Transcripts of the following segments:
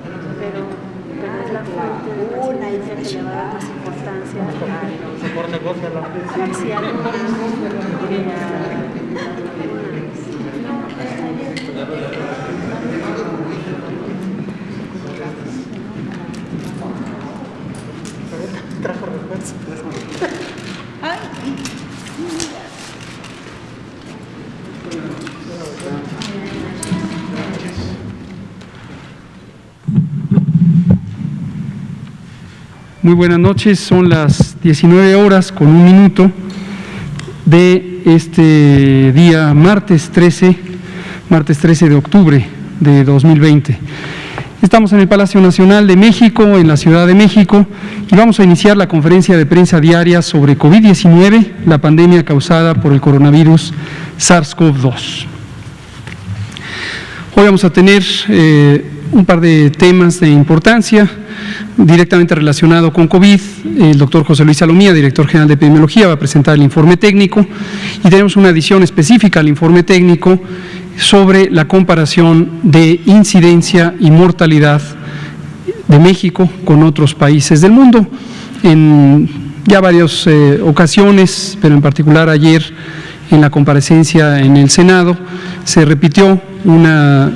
pero es la fuente de presidencia que le va a dar más importancia si trajo refuerzo. Ay, Muy buenas noches, son las 19 horas con 1 minuto de este día martes 13 de octubre de 2020. Estamos en el Palacio Nacional de México, en la Ciudad de México, y vamos a iniciar la conferencia de prensa diaria sobre COVID-19, la pandemia causada por el coronavirus SARS-CoV-2. Hoy vamos a tener un par de temas de importancia directamente relacionado con COVID. El doctor José Luis Salomía, director general de epidemiología, va a presentar el informe técnico y tenemos una edición específica al informe técnico sobre la comparación de incidencia y mortalidad de México con otros países del mundo. En ya varias ocasiones, pero en particular ayer en la comparecencia en el Senado, se repitió una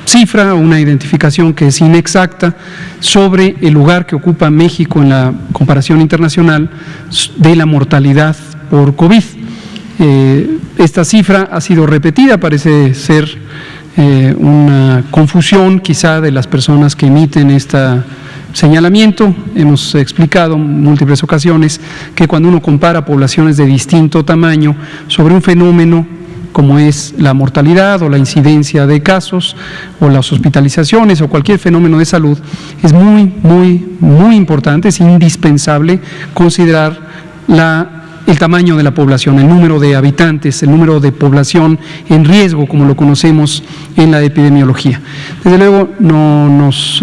cifra o una identificación que es inexacta sobre el lugar que ocupa México en la comparación internacional de la mortalidad por COVID. Esta cifra ha sido repetida, parece ser una confusión quizá de las personas que emiten este señalamiento. Hemos explicado en múltiples ocasiones que cuando uno compara poblaciones de distinto tamaño sobre un fenómeno como es la mortalidad o la incidencia de casos o las hospitalizaciones o cualquier fenómeno de salud, es muy importante, es indispensable considerar el tamaño de la población, el número de habitantes, el número de población en riesgo, como lo conocemos en la epidemiología. Desde luego no nos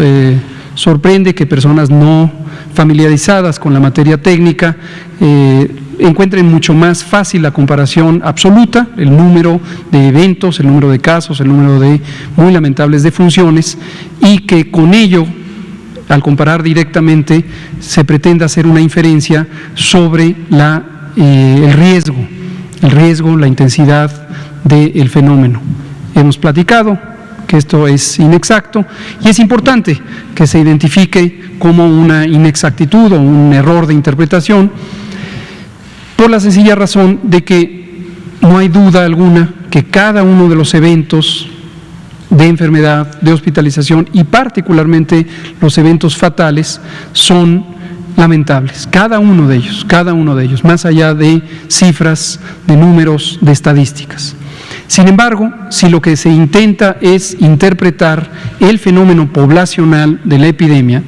sorprende que personas no familiarizadas con la materia técnica encuentren mucho más fácil la comparación absoluta, el número de eventos, el número de casos, el número de muy lamentables defunciones, y que con ello, al comparar directamente, se pretenda hacer una inferencia sobre el riesgo, la intensidad del fenómeno. Hemos platicado que esto es inexacto y es importante que se identifique como una inexactitud o un error de interpretación, por la sencilla razón de que no hay duda alguna que cada uno de los eventos de enfermedad, de hospitalización y particularmente los eventos fatales son lamentables, cada uno de ellos, más allá de cifras, de números, de estadísticas. Sin embargo, si lo que se intenta es interpretar el fenómeno poblacional de la epidemia,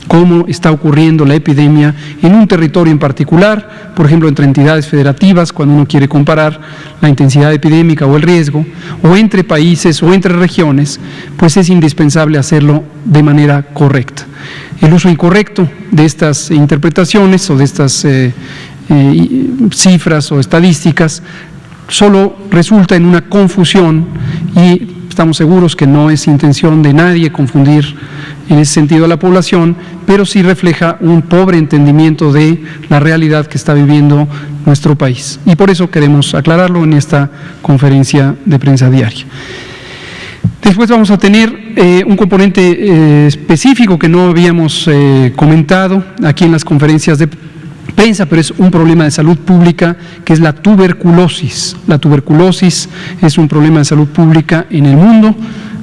cómo está ocurriendo la epidemia en un territorio en particular, por ejemplo, entre entidades federativas, cuando uno quiere comparar la intensidad epidémica o el riesgo, o entre países o entre regiones, pues es indispensable hacerlo de manera correcta. El uso incorrecto de estas interpretaciones o de estas cifras o estadísticas solo resulta en una confusión y estamos seguros que no es intención de nadie confundir en ese sentido a la población, pero sí refleja un pobre entendimiento de la realidad que está viviendo nuestro país. Y por eso queremos aclararlo en esta conferencia de prensa diaria. Después vamos a tener un componente específico que no habíamos comentado aquí en las conferencias de prensa, pero es un problema de salud pública, que es la tuberculosis. La tuberculosis es un problema de salud pública en el mundo.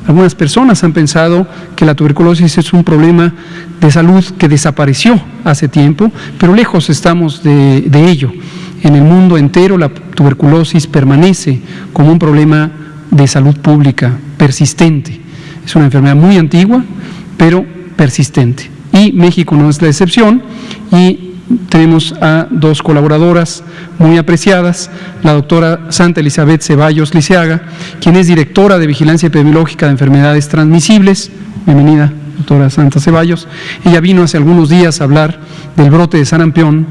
Algunas personas han pensado que la tuberculosis es un problema de salud que desapareció hace tiempo, pero lejos estamos de ello. En el mundo entero la tuberculosis permanece como un problema de salud pública persistente. Es una enfermedad muy antigua, pero persistente. Y México no es la excepción, y tenemos a dos colaboradoras muy apreciadas, la doctora Santa Elizabeth Ceballos Liceaga, quien es directora de Vigilancia Epidemiológica de Enfermedades Transmisibles. Bienvenida, doctora Santa Ceballos. Ella vino hace algunos días a hablar del brote de sarampión,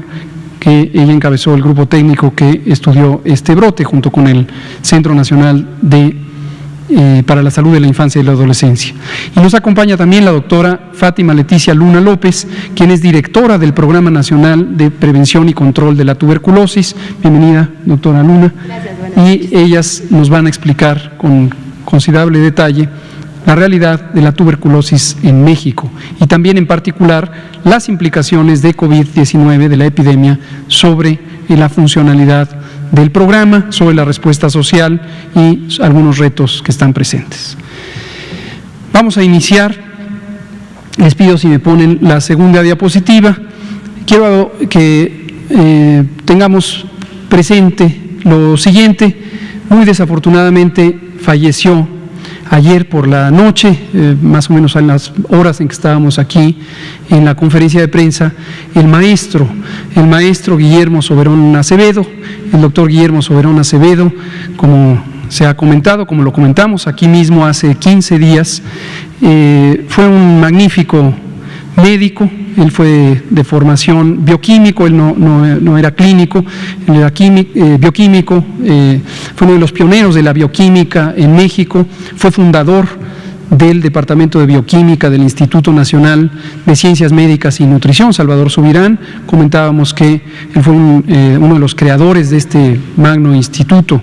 que ella encabezó el grupo técnico que estudió este brote junto con el Centro Nacional de para la salud de la infancia y la adolescencia. Y nos acompaña también la doctora Fátima Leticia Luna López, quien es directora del Programa Nacional de Prevención y Control de la Tuberculosis. Bienvenida, doctora Luna. Gracias, buenas noches. Y ellas nos van a explicar con considerable detalle la realidad de la tuberculosis en México y también en particular las implicaciones de COVID-19, de la epidemia, sobre la funcionalidad del programa, sobre la respuesta social y algunos retos que están presentes. Vamos a iniciar. Les pido si me ponen la segunda diapositiva. Quiero que tengamos presente lo siguiente. Muy desafortunadamente falleció ayer por la noche, más o menos en las horas en que estábamos aquí en la conferencia de prensa, el maestro Guillermo Soberón Acevedo. El doctor Guillermo Soberón Acevedo, como se ha comentado, como lo comentamos aquí mismo hace 15 días, fue un magnífico médico. Él fue de formación bioquímico, él no era clínico, él era bioquímico, fue uno de los pioneros de la bioquímica en México, fue fundador del Departamento de Bioquímica del Instituto Nacional de Ciencias Médicas y Nutrición, Salvador Subirán. Comentábamos que él fue uno de los creadores de este magno instituto,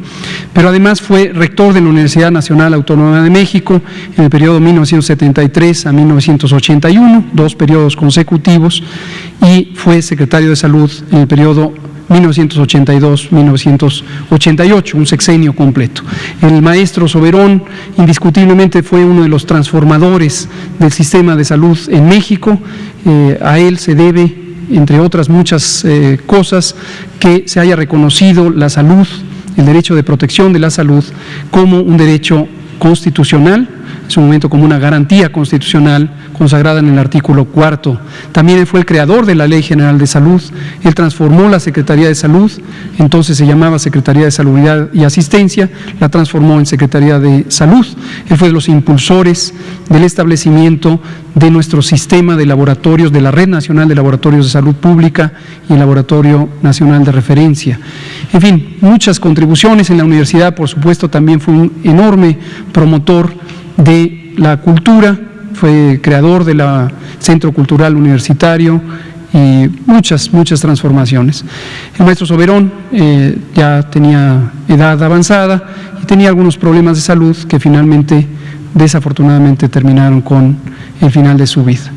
pero además fue rector de la Universidad Nacional Autónoma de México en el periodo 1973 a 1981, 2 periodos consecutivos, y fue secretario de Salud en el periodo 1982-1988, un sexenio completo. El maestro Soberón indiscutiblemente fue uno de los transformadores del sistema de salud en México. A él se debe, entre otras muchas cosas, que se haya reconocido la salud, el derecho de protección de la salud, como un derecho constitucional, en su momento como una garantía constitucional consagrada en el artículo 4. También él fue el creador de la Ley General de Salud. Él transformó la Secretaría de Salud, entonces se llamaba Secretaría de Salubridad y Asistencia, la transformó en Secretaría de Salud. Él fue de los impulsores del establecimiento de nuestro sistema de laboratorios, de la Red Nacional de Laboratorios de Salud Pública y el Laboratorio Nacional de Referencia. En fin, muchas contribuciones en la universidad. Por supuesto, también fue un enorme promotor de la cultura, fue creador del Centro Cultural Universitario y muchas transformaciones. El maestro Soberón ya tenía edad avanzada y tenía algunos problemas de salud que finalmente, desafortunadamente, terminaron con el final de su vida.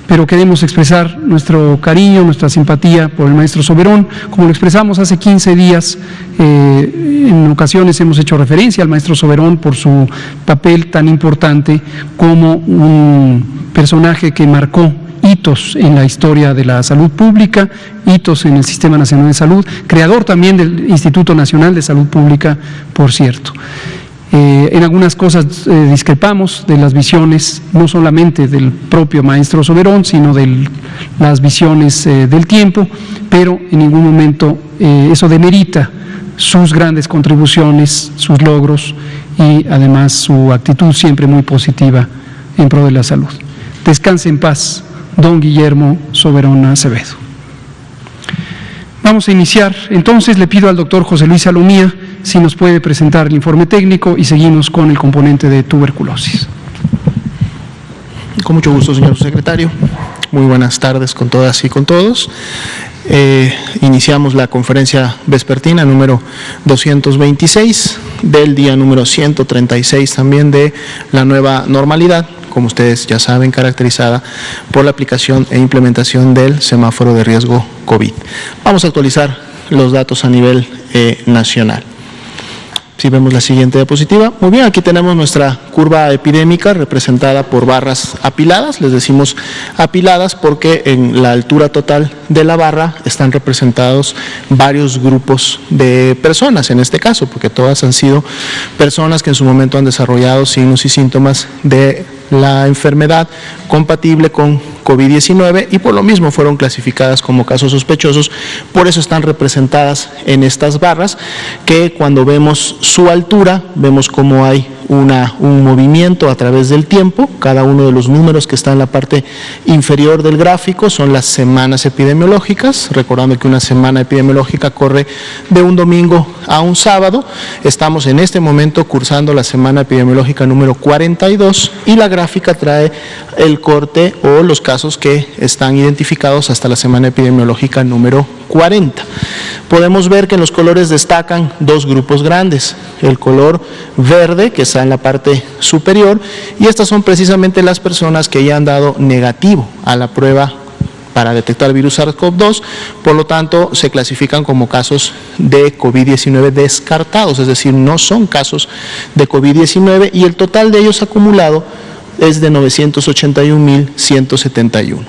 Pero queremos expresar nuestro cariño, nuestra simpatía por el maestro Soberón, como lo expresamos hace 15 días. En ocasiones hemos hecho referencia al maestro Soberón por su papel tan importante como un personaje que marcó hitos en la historia de la salud pública, hitos en el Sistema Nacional de Salud, creador también del Instituto Nacional de Salud Pública, por cierto. En algunas cosas discrepamos de las visiones, no solamente del propio maestro Soberón, sino de las visiones del tiempo, pero en ningún momento eso demerita sus grandes contribuciones, sus logros y además su actitud siempre muy positiva en pro de la salud. Descanse en paz, don Guillermo Soberón Acevedo. Vamos a iniciar. Entonces le pido al doctor José Luis Salomía si nos puede presentar el informe técnico y seguimos con el componente de tuberculosis. Con mucho gusto, señor secretario. Muy buenas tardes con todas y con todos. Iniciamos la conferencia vespertina número 226 del día número 136 también de la nueva normalidad, como ustedes ya saben, caracterizada por la aplicación e implementación del semáforo de riesgo COVID. Vamos a actualizar los datos a nivel nacional. Si vemos la siguiente diapositiva. Muy bien, aquí tenemos nuestra curva epidémica representada por barras apiladas. Les decimos apiladas porque en la altura total de la barra están representados varios grupos de personas, en este caso, porque todas han sido personas que en su momento han desarrollado signos y síntomas de la enfermedad compatible con COVID-19 y por lo mismo fueron clasificadas como casos sospechosos. Por eso están representadas en estas barras, que cuando vemos su altura, vemos cómo hay un movimiento a través del tiempo. Cada uno de los números que está en la parte inferior del gráfico son las semanas epidemiológicas, recordando que una semana epidemiológica corre de un domingo a un sábado. Estamos en este momento cursando la semana epidemiológica número 42 y la gráfica trae el corte o los casos que están identificados hasta la semana epidemiológica número 40. Podemos ver que en los colores destacan dos grupos grandes, el color verde que está en la parte superior, y estas son precisamente las personas que ya han dado negativo a la prueba para detectar virus SARS-CoV-2, por lo tanto se clasifican como casos de COVID-19 descartados, es decir, no son casos de COVID-19 y el total de ellos acumulado es de 981.171.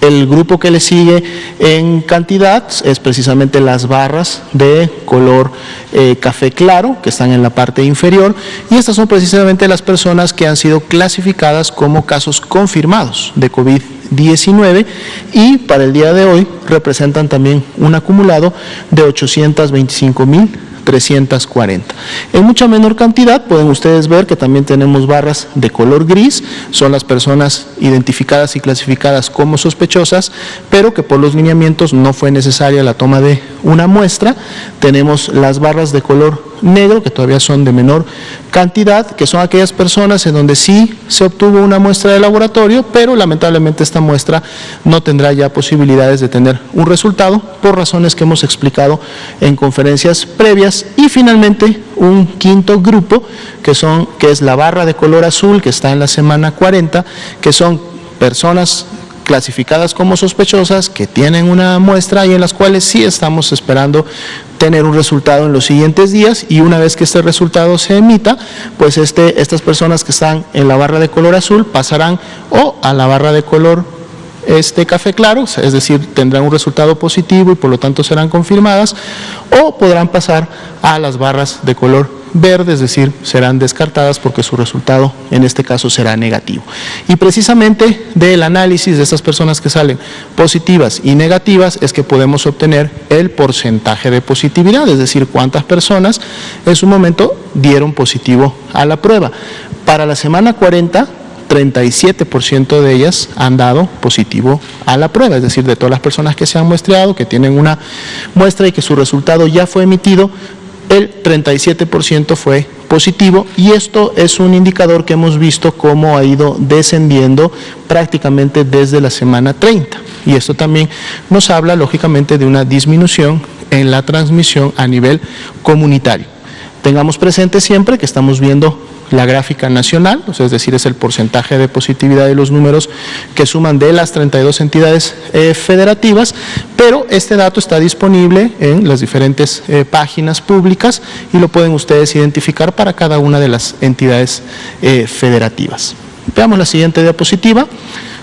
El grupo que le sigue en cantidad es precisamente las barras de color café claro que están en la parte inferior, y estas son precisamente las personas que han sido clasificadas como casos confirmados de COVID-19 y para el día de hoy representan también un acumulado de 825.340. En mucha menor cantidad pueden ustedes ver que también tenemos barras de color gris, son las personas identificadas y clasificadas como sospechosas, pero que por los lineamientos no fue necesaria la toma de una muestra. Tenemos las barras de color negro, que todavía son de menor cantidad, que son aquellas personas en donde sí se obtuvo una muestra de laboratorio, pero lamentablemente esta muestra no tendrá ya posibilidades de tener un resultado por razones que hemos explicado en conferencias previas. Y finalmente un quinto grupo que es la barra de color azul que está en la semana 40, que son personas clasificadas como sospechosas que tienen una muestra y en las cuales sí estamos esperando tener un resultado en los siguientes días, y una vez que este resultado se emita, pues estas personas que están en la barra de color azul pasarán o a la barra de color café claro, es decir, tendrán un resultado positivo y por lo tanto serán confirmadas, o podrán pasar a las barras de color verde, es decir, serán descartadas porque su resultado en este caso será negativo. Y precisamente del análisis de estas personas que salen positivas y negativas es que podemos obtener el porcentaje de positividad, es decir, cuántas personas en su momento dieron positivo a la prueba. Para la semana 40, 37% de ellas han dado positivo a la prueba, es decir, de todas las personas que se han muestreado, que tienen una muestra y que su resultado ya fue emitido, el 37% fue positivo, y esto es un indicador que hemos visto cómo ha ido descendiendo prácticamente desde la semana 30, y esto también nos habla lógicamente de una disminución en la transmisión a nivel comunitario. Tengamos presente siempre que estamos viendo la gráfica nacional, o sea, es decir, es el porcentaje de positividad de los números que suman de las 32 entidades federativas, pero este dato está disponible en las diferentes páginas públicas y lo pueden ustedes identificar para cada una de las entidades federativas. Veamos la siguiente diapositiva.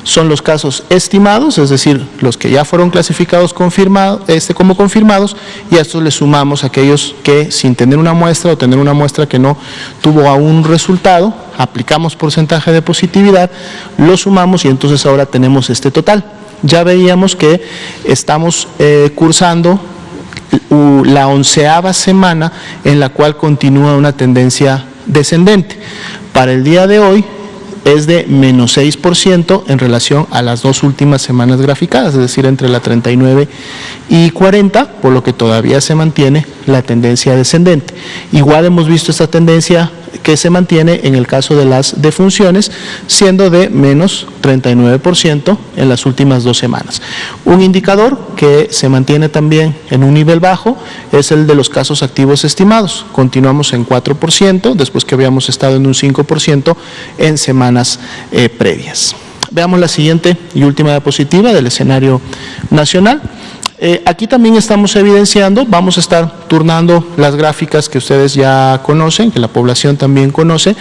Son los casos estimados, es decir, los que ya fueron clasificados como confirmados, y a estos le sumamos aquellos que sin tener una muestra o tener una muestra que no tuvo aún resultado, aplicamos porcentaje de positividad, lo sumamos y entonces ahora tenemos este total. Ya veíamos que estamos cursando la 11ª semana en la cual continúa una tendencia descendente. Para el día de hoy es de menos 6% en relación a las dos últimas semanas graficadas, es decir, entre la 39 y 40, por lo que todavía se mantiene la tendencia descendente. Igual hemos visto esta tendencia que se mantiene en el caso de las defunciones, siendo de menos 39% en las últimas 2 semanas. Un indicador que se mantiene también en un nivel bajo es el de los casos activos estimados. Continuamos en 4%, después que habíamos estado en un 5% en semanas previas. Veamos la siguiente y última diapositiva del escenario nacional. Aquí también estamos evidenciando, vamos a estar turnando las gráficas que ustedes ya conocen, que la población también conoce,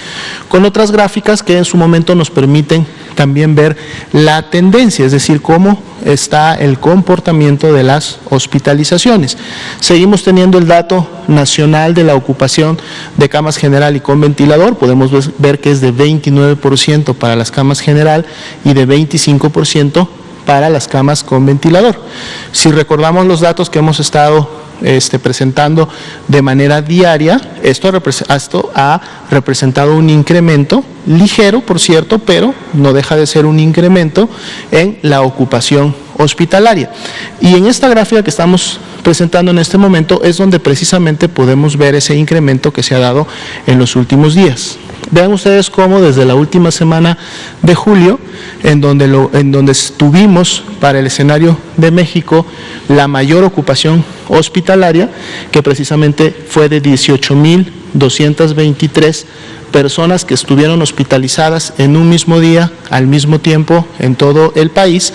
con otras gráficas que en su momento nos permiten también ver la tendencia, es decir, cómo está el comportamiento de las hospitalizaciones. Seguimos teniendo el dato nacional de la ocupación de camas general y con ventilador, podemos ver que es de 29% para las camas general y de 25% para las camas con ventilador. Si recordamos los datos que hemos estado presentando de manera diaria, esto ha representado un incremento ligero, por cierto, pero no deja de ser un incremento en la ocupación hospitalaria. Y en esta gráfica que estamos presentando en este momento es donde precisamente podemos ver ese incremento que se ha dado en los últimos días. Vean ustedes cómo desde la última semana de julio, en donde tuvimos para el escenario de México la mayor ocupación hospitalaria, que precisamente fue de 18,223 personas que estuvieron hospitalizadas en un mismo día, al mismo tiempo, en todo el país.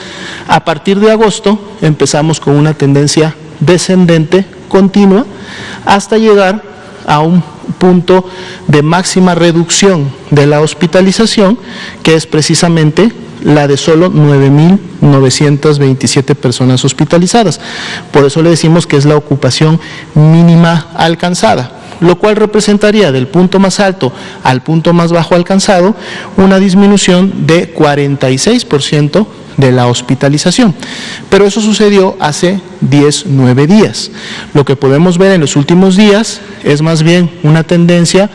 A partir de agosto empezamos con una tendencia descendente continua hasta llegar a un punto de máxima reducción de la hospitalización, que es precisamente la de solo 9,927 personas hospitalizadas. Por eso le decimos que es la ocupación mínima alcanzada, lo cual representaría del punto más alto al punto más bajo alcanzado una disminución de 46% de la hospitalización. Pero eso sucedió hace 19 días. Lo que podemos ver en los últimos días es más bien una tendencia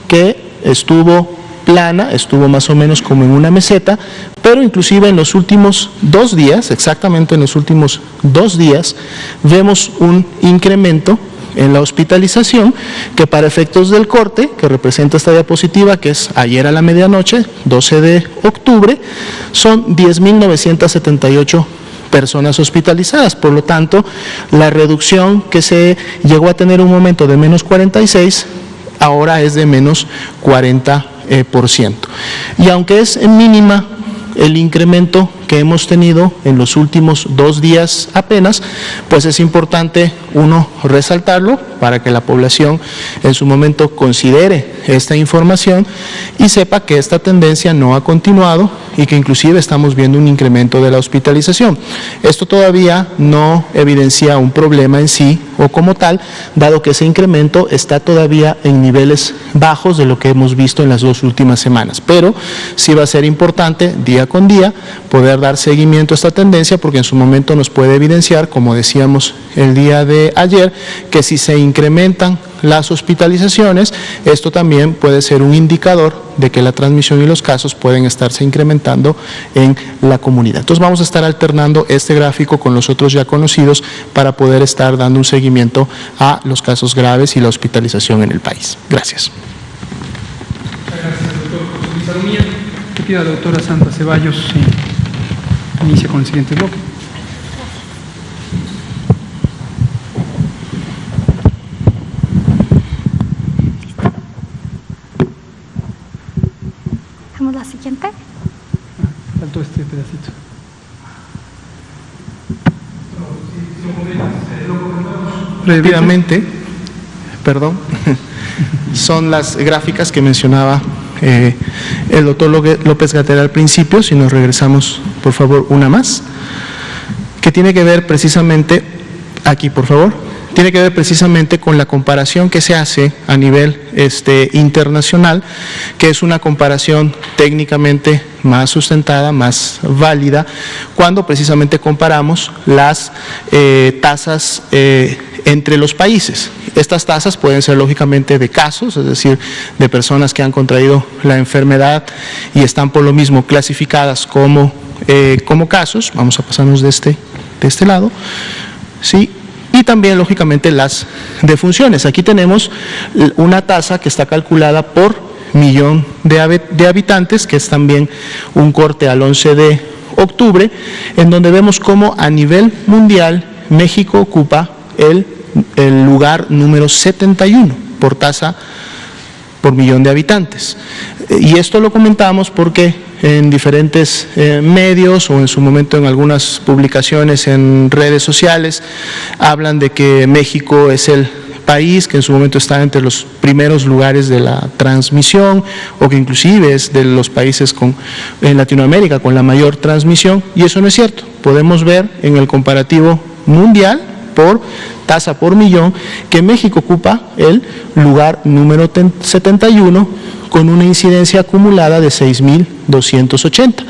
que estuvo plana, estuvo más o menos como en una meseta, pero inclusive en los últimos 2 días, exactamente en los últimos 2 días, vemos un incremento en la hospitalización que para efectos del corte, que representa esta diapositiva, que es ayer a la medianoche, 12 de octubre, son 10,978 personas hospitalizadas. Por lo tanto, la reducción que se llegó a tener un momento de menos 46, ahora es de menos 40%. Y aunque es mínima el incremento que hemos tenido en los últimos 2 días apenas, pues es importante resaltarlo para que la población en su momento considere esta información y sepa que esta tendencia no ha continuado y que inclusive estamos viendo un incremento de la hospitalización. Esto todavía no evidencia un problema en sí o como tal, dado que ese incremento está todavía en niveles bajos de lo que hemos visto en las 2 últimas semanas, pero sí va a ser importante día con día poder dar seguimiento a esta tendencia, porque en su momento nos puede evidenciar, como decíamos el día de ayer, que si se incrementan las hospitalizaciones, esto también puede ser un indicador de que la transmisión y los casos pueden estarse incrementando en la comunidad. Entonces vamos a estar alternando este gráfico con los otros ya conocidos para poder estar dando un seguimiento a los casos graves y la hospitalización en el país. Gracias. Gracias, doctor José Luis Alomía. Le pido a la doctora Sandra Ceballos inicia con el siguiente bloque. ¿Hacemos la siguiente? Faltó este pedacito. Rápidamente, perdón, son las gráficas que mencionaba el doctor López-Gatell al principio. Si nos regresamos, por favor, una más, que tiene que ver precisamente, aquí por favor, tiene que ver precisamente con la comparación que se hace a nivel internacional, que es una comparación técnicamente más sustentada, más válida, cuando precisamente comparamos las tasas entre los países. Estas tasas pueden ser lógicamente de casos, es decir, de personas que han contraído la enfermedad y están por lo mismo clasificadas como casos. Vamos a pasarnos de este lado, ¿sí? Y también, lógicamente, las defunciones. Aquí tenemos una tasa que está calculada por millón de habitantes, que es también un corte al 11 de octubre, en donde vemos cómo a nivel mundial México ocupa el lugar número 71 por tasa por millón de habitantes. Y esto lo comentamos porque en diferentes medios o en su momento en algunas publicaciones en redes sociales hablan de que México es el país que en su momento está entre los primeros lugares de la transmisión, o que inclusive es de los países en Latinoamérica con la mayor transmisión, y eso no es cierto. Podemos ver en el comparativo mundial por tasa por millón, que México ocupa el lugar número 71 con una incidencia acumulada de 6.280.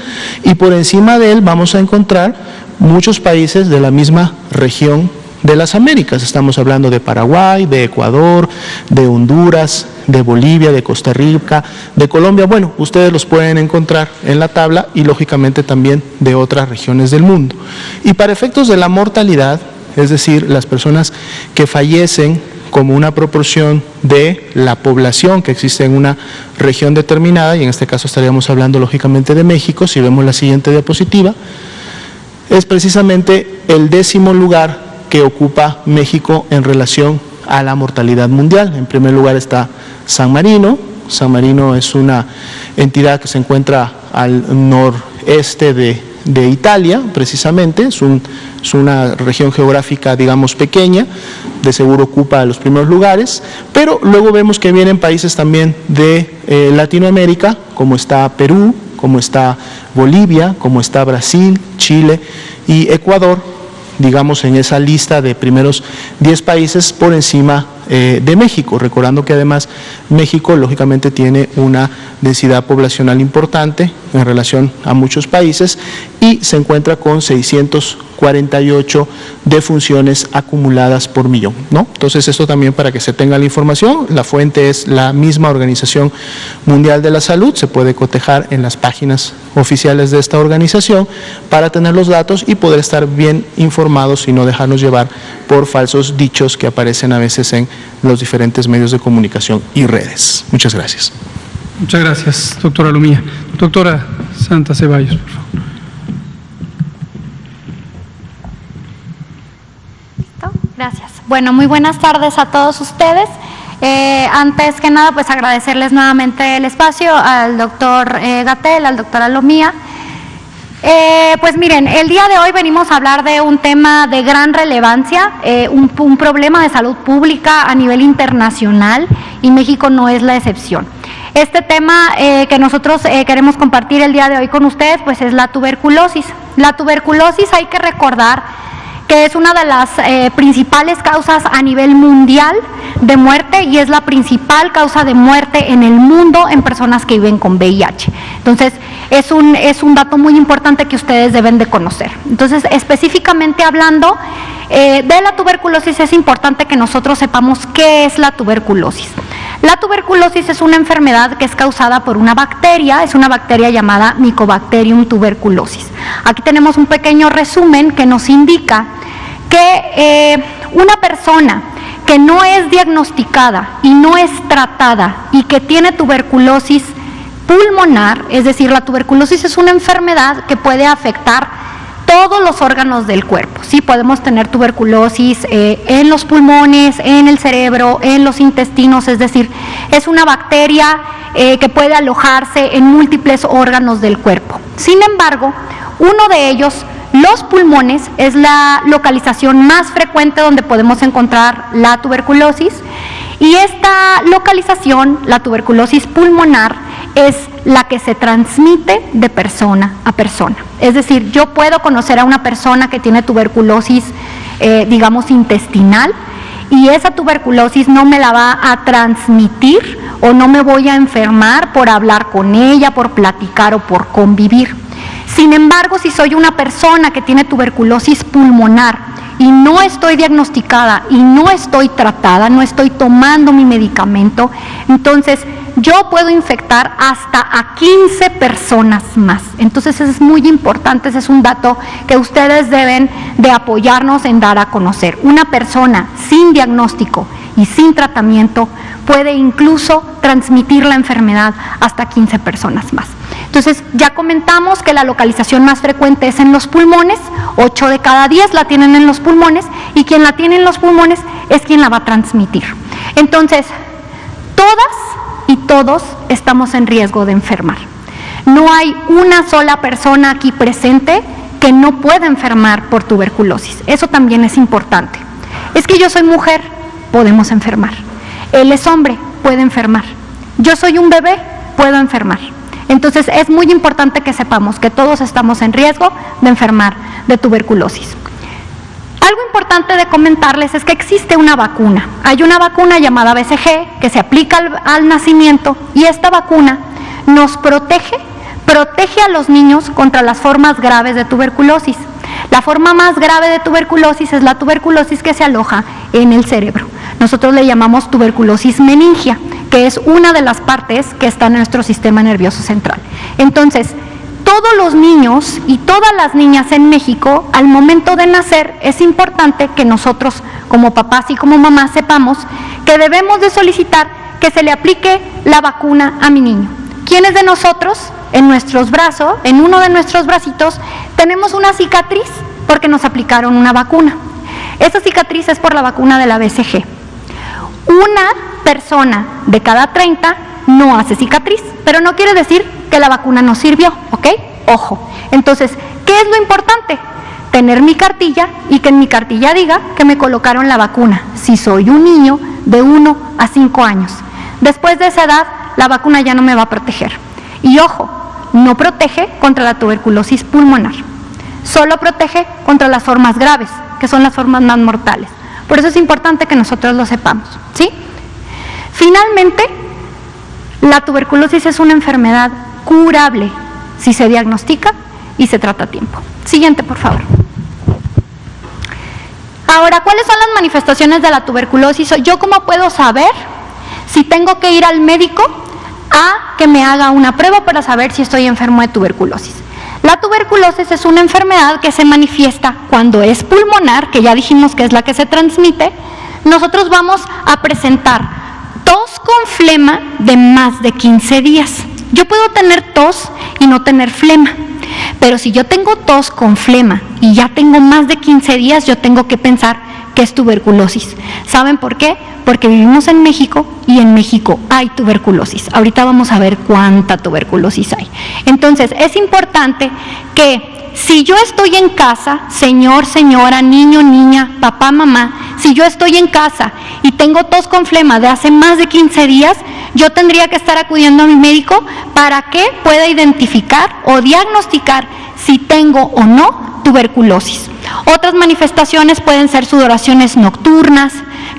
Y por encima de él vamos a encontrar muchos países de la misma región de las Américas. Estamos hablando de Paraguay, de Ecuador, de Honduras, de Bolivia, de Costa Rica, de Colombia. Bueno, ustedes los pueden encontrar en la tabla y lógicamente también de otras regiones del mundo. Y para efectos de la mortalidad, es decir, las personas que fallecen como una proporción de la población que existe en una región determinada, y en este caso estaríamos hablando lógicamente de México, si vemos la siguiente diapositiva, es precisamente el 10º lugar que ocupa México en relación a la mortalidad mundial. En primer lugar está San Marino. San Marino es una entidad que se encuentra al noreste de Italia, precisamente, es una región geográfica, digamos, pequeña, de seguro ocupa los primeros lugares, pero luego vemos que vienen países también de Latinoamérica, como está Perú, como está Bolivia, como está Brasil, Chile y Ecuador, digamos, en esa lista de primeros 10 países por encima de México, recordando que además México lógicamente tiene una densidad poblacional importante en relación a muchos países y se encuentra con 648 defunciones acumuladas por millón, ¿no? Entonces esto también para que se tenga la información, la fuente es la misma Organización Mundial de la Salud, se puede cotejar en las páginas oficiales de esta organización para tener los datos y poder estar bien informados y no dejarnos llevar por falsos dichos que aparecen a veces en los diferentes medios de comunicación y redes. Muchas gracias. Muchas gracias, doctora Lumía. Doctora Santa Ceballos, por favor. Gracias. Bueno, muy buenas tardes a todos ustedes. Antes que nada, pues agradecerles nuevamente el espacio al doctor Gatell, al doctor Alomía. Pues miren, el día de hoy venimos a hablar de un tema de gran relevancia, un problema de salud pública a nivel internacional y México no es la excepción. Este tema que nosotros queremos compartir el día de hoy con ustedes, pues es la tuberculosis. La tuberculosis hay que recordar que es una de las principales causas a nivel mundial de muerte y es la principal causa de muerte en el mundo en personas que viven con VIH. Entonces, es un dato muy importante que ustedes deben de conocer. Entonces, específicamente hablando de la tuberculosis, es importante que nosotros sepamos qué es la tuberculosis. La tuberculosis es una enfermedad que es causada por una bacteria, es una bacteria llamada Mycobacterium tuberculosis. Aquí tenemos un pequeño resumen que nos indica que una persona que no es diagnosticada y no es tratada y que tiene tuberculosis pulmonar, es decir, la tuberculosis es una enfermedad que puede afectar todos los órganos del cuerpo, ¿sí? Podemos tener tuberculosis en los pulmones, en el cerebro, en los intestinos, es decir, es una bacteria que puede alojarse en múltiples órganos del cuerpo. Sin embargo, uno de ellos, los pulmones, es la localización más frecuente donde podemos encontrar la tuberculosis y esta localización, la tuberculosis pulmonar, es la que se transmite de persona a persona. Es decir, yo puedo conocer a una persona que tiene tuberculosis, digamos, intestinal, y esa tuberculosis no me la va a transmitir o no me voy a enfermar por hablar con ella, por platicar o por convivir. Sin embargo, si soy una persona que tiene tuberculosis pulmonar y no estoy diagnosticada y no estoy tratada, no estoy tomando mi medicamento, entonces yo puedo infectar hasta a 15 personas más. Entonces es muy importante, ese es un dato que ustedes deben de apoyarnos en dar a conocer. Una persona sin diagnóstico y sin tratamiento puede incluso transmitir la enfermedad hasta 15 personas más. Entonces ya comentamos que la localización más frecuente es en los pulmones, 8 de cada 10 la tienen en los pulmones y quien la tiene en los pulmones es quien la va a transmitir. Entonces, todas y todos estamos en riesgo de enfermar. No hay una sola persona aquí presente que no pueda enfermar por tuberculosis. Eso también es importante. Es que yo soy mujer, podemos enfermar. Él es hombre, puede enfermar. Yo soy un bebé, puedo enfermar. Entonces es muy importante que sepamos que todos estamos en riesgo de enfermar de tuberculosis. Algo importante importante de comentarles es que existe una vacuna. Hay una vacuna llamada BCG que se aplica al nacimiento y esta vacuna nos protege a los niños contra las formas graves de tuberculosis. La forma más grave de tuberculosis es la tuberculosis que se aloja en el cerebro. Nosotros le llamamos tuberculosis meningia, que es una de las partes que está en nuestro sistema nervioso central. Entonces, todos los niños y todas las niñas en México, al momento de nacer, es importante que nosotros, como papás y como mamás, sepamos que debemos de solicitar que se le aplique la vacuna a mi niño. ¿Quiénes de nosotros, en nuestros brazos, en uno de nuestros bracitos, tenemos una cicatriz porque nos aplicaron una vacuna? Esa cicatriz es por la vacuna de la BCG. Una persona de cada 30 no hace cicatriz, pero no quiere decir que la vacuna no sirvió, ¿ok? Ojo. Entonces, ¿qué es lo importante? Tener mi cartilla y que en mi cartilla diga que me colocaron la vacuna, si soy un niño de 1 a 5 años. Después de esa edad, la vacuna ya no me va a proteger. Y ojo, no protege contra la tuberculosis pulmonar, solo protege contra las formas graves, que son las formas más mortales. Por eso es importante que nosotros lo sepamos, ¿sí? Finalmente, la tuberculosis es una enfermedad curable si se diagnostica y se trata a tiempo. Siguiente, por favor. Ahora, ¿cuáles son las manifestaciones de la tuberculosis? ¿Yo cómo puedo saber si tengo que ir al médico a que me haga una prueba para saber si estoy enfermo de tuberculosis? La tuberculosis es una enfermedad que se manifiesta cuando es pulmonar, que ya dijimos que es la que se transmite. Nosotros vamos a presentar tos con flema de más de 15 días. Yo puedo tener tos y no tener flema, pero si yo tengo tos con flema y ya tengo más de 15 días, yo tengo que pensar que es tuberculosis. ¿Saben por qué? Porque vivimos en México y en México hay tuberculosis. Ahorita vamos a ver cuánta tuberculosis hay. Entonces, es importante que si yo estoy en casa, señor, señora, niño, niña, papá, mamá, si yo estoy en casa y tengo tos con flema de hace más de 15 días, yo tendría que estar acudiendo a mi médico para que pueda identificar o diagnosticar si tengo o no tuberculosis. Otras manifestaciones pueden ser sudoraciones nocturnas,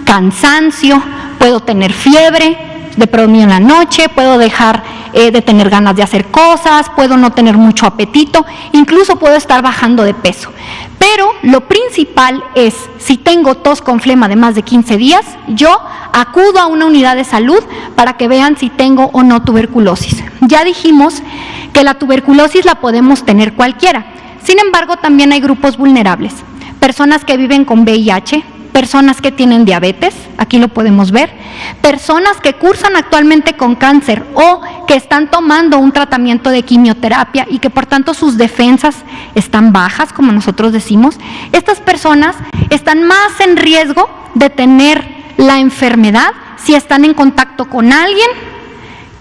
cansancio, puedo tener fiebre, de pronto en la noche, puedo dejar de tener ganas de hacer cosas, puedo no tener mucho apetito, incluso puedo estar bajando de peso. Pero lo principal es, si tengo tos con flema de más de 15 días, yo acudo a una unidad de salud para que vean si tengo o no tuberculosis. Ya dijimos que la tuberculosis la podemos tener cualquiera. Sin embargo, también hay grupos vulnerables, personas que viven con VIH, personas que tienen diabetes, aquí lo podemos ver, personas que cursan actualmente con cáncer o que están tomando un tratamiento de quimioterapia y que por tanto sus defensas están bajas, como nosotros decimos. Estas personas están más en riesgo de tener la enfermedad si están en contacto con alguien